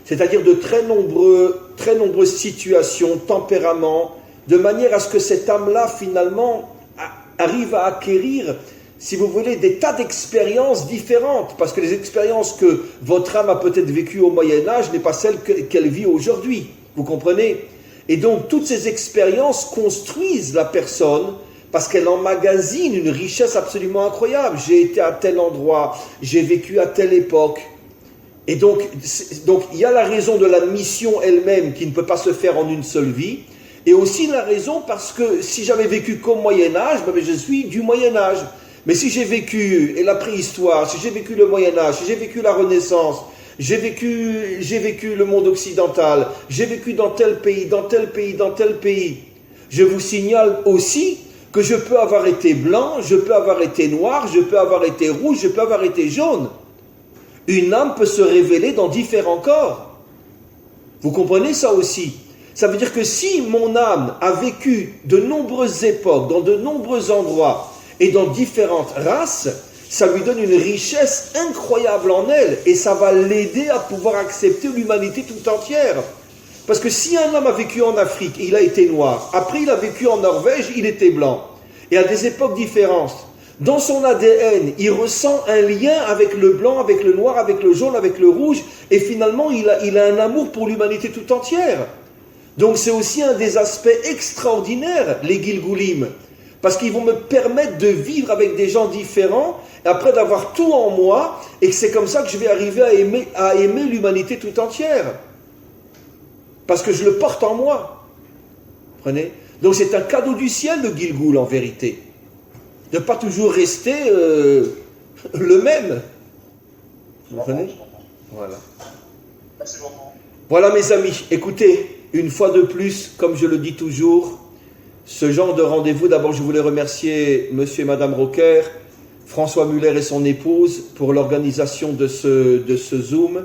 c'est-à-dire de très nombreuses situations, tempéraments, de manière à ce que cette âme-là, finalement, arrive à acquérir, si vous voulez, des tas d'expériences différentes, parce que les expériences que votre âme a peut-être vécues au Moyen-Âge n'est pas celle qu'elle vit aujourd'hui. Vous comprenez? Et donc, toutes ces expériences construisent la personne parce qu'elle emmagasine une richesse absolument incroyable. J'ai été à tel endroit, j'ai vécu à telle époque. Et donc, il y a la raison de la mission elle-même qui ne peut pas se faire en une seule vie. Et aussi la raison parce que si j'avais vécu qu'au Moyen-Âge, ben je suis du Moyen-Âge. Mais si j'ai vécu la préhistoire, si j'ai vécu le Moyen-Âge, si j'ai vécu la Renaissance, j'ai vécu le monde occidental, j'ai vécu dans tel pays, dans tel pays, dans tel pays. Je vous signale aussi que je peux avoir été blanc, je peux avoir été noir, je peux avoir été rouge, je peux avoir été jaune. Une âme peut se révéler dans différents corps. Vous comprenez ça aussi? Ça veut dire que si mon âme a vécu de nombreuses époques, dans de nombreux endroits et dans différentes races, ça lui donne une richesse incroyable en elle et ça va l'aider à pouvoir accepter l'humanité tout entière. Parce que si un homme a vécu en Afrique, il a été noir, après il a vécu en Norvège, il était blanc, et à des époques différentes, dans son ADN, il ressent un lien avec le blanc, avec le noir, avec le jaune, avec le rouge, et finalement il a un amour pour l'humanité tout entière. Donc c'est aussi un des aspects extraordinaires, les Gilgoulim, parce qu'ils vont me permettre de vivre avec des gens différents, et après d'avoir tout en moi, et que c'est comme ça que je vais arriver à aimer l'humanité tout entière. Parce que je le porte en moi. Vous comprenez? Donc c'est un cadeau du ciel, le Gilgoul, en vérité. De ne pas toujours rester le même. Vous comprenez? Voilà. Merci beaucoup. Voilà mes amis, écoutez, une fois de plus, comme je le dis toujours, ce genre de rendez-vous, d'abord je voulais remercier monsieur et madame Rocker, François Muller et son épouse pour l'organisation de ce Zoom.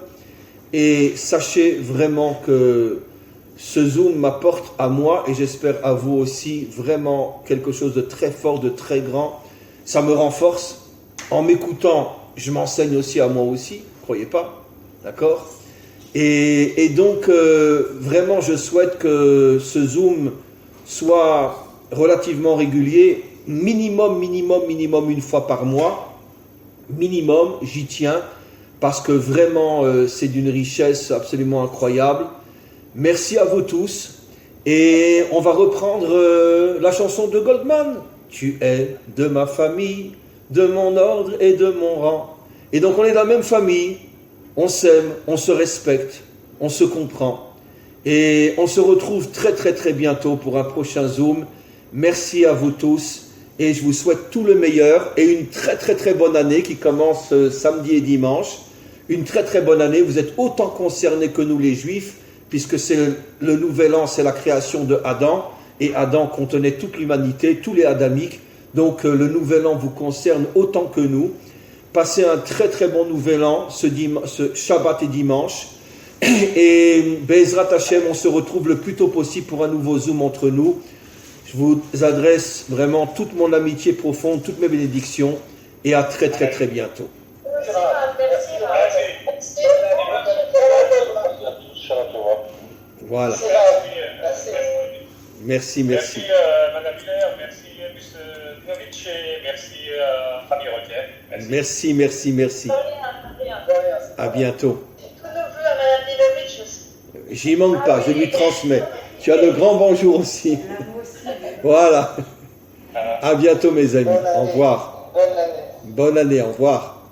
Et sachez vraiment que ce Zoom m'apporte à moi, et j'espère à vous aussi, vraiment quelque chose de très fort, de très grand. Ça me renforce. En m'écoutant, je m'enseigne aussi à moi aussi, croyez pas, d'accord? Et donc, vraiment, je souhaite que ce Zoom soit relativement régulier, minimum une fois par mois. Minimum, j'y tiens, parce que vraiment, c'est d'une richesse absolument incroyable. Merci à vous tous, Et on va reprendre la chanson de Goldman. Tu es de ma famille, de mon ordre et de mon rang. Et donc on est de la même famille, on s'aime, on se respecte, on se comprend. Et on se retrouve très très très bientôt pour un prochain Zoom. Merci à vous tous et je vous souhaite tout le meilleur et une très très très bonne année qui commence samedi et dimanche. Une très très bonne année, vous êtes autant concernés que nous les Juifs, puisque c'est le nouvel an, c'est la création de Adam, et Adam contenait toute l'humanité, tous les Adamiques, donc le nouvel an vous concerne autant que nous. Passez un très très bon nouvel an, ce Shabbat et dimanche. Et Be'ezrat Hashem, on se retrouve le plus tôt possible pour un nouveau Zoom entre nous. Je vous adresse vraiment toute mon amitié profonde, toutes mes bénédictions, et à très très très bientôt. Voilà. Merci. Merci Madame Miller, merci M. Dinovic et merci Fanny Roquet. Merci. À bientôt. Tous nos voeux à Madame Dinovic aussi. J'y manque pas, je lui transmets. Tu as de grands bonjours aussi. Voilà. À bientôt mes amis. Au revoir. Bonne année. Bonne année, au revoir.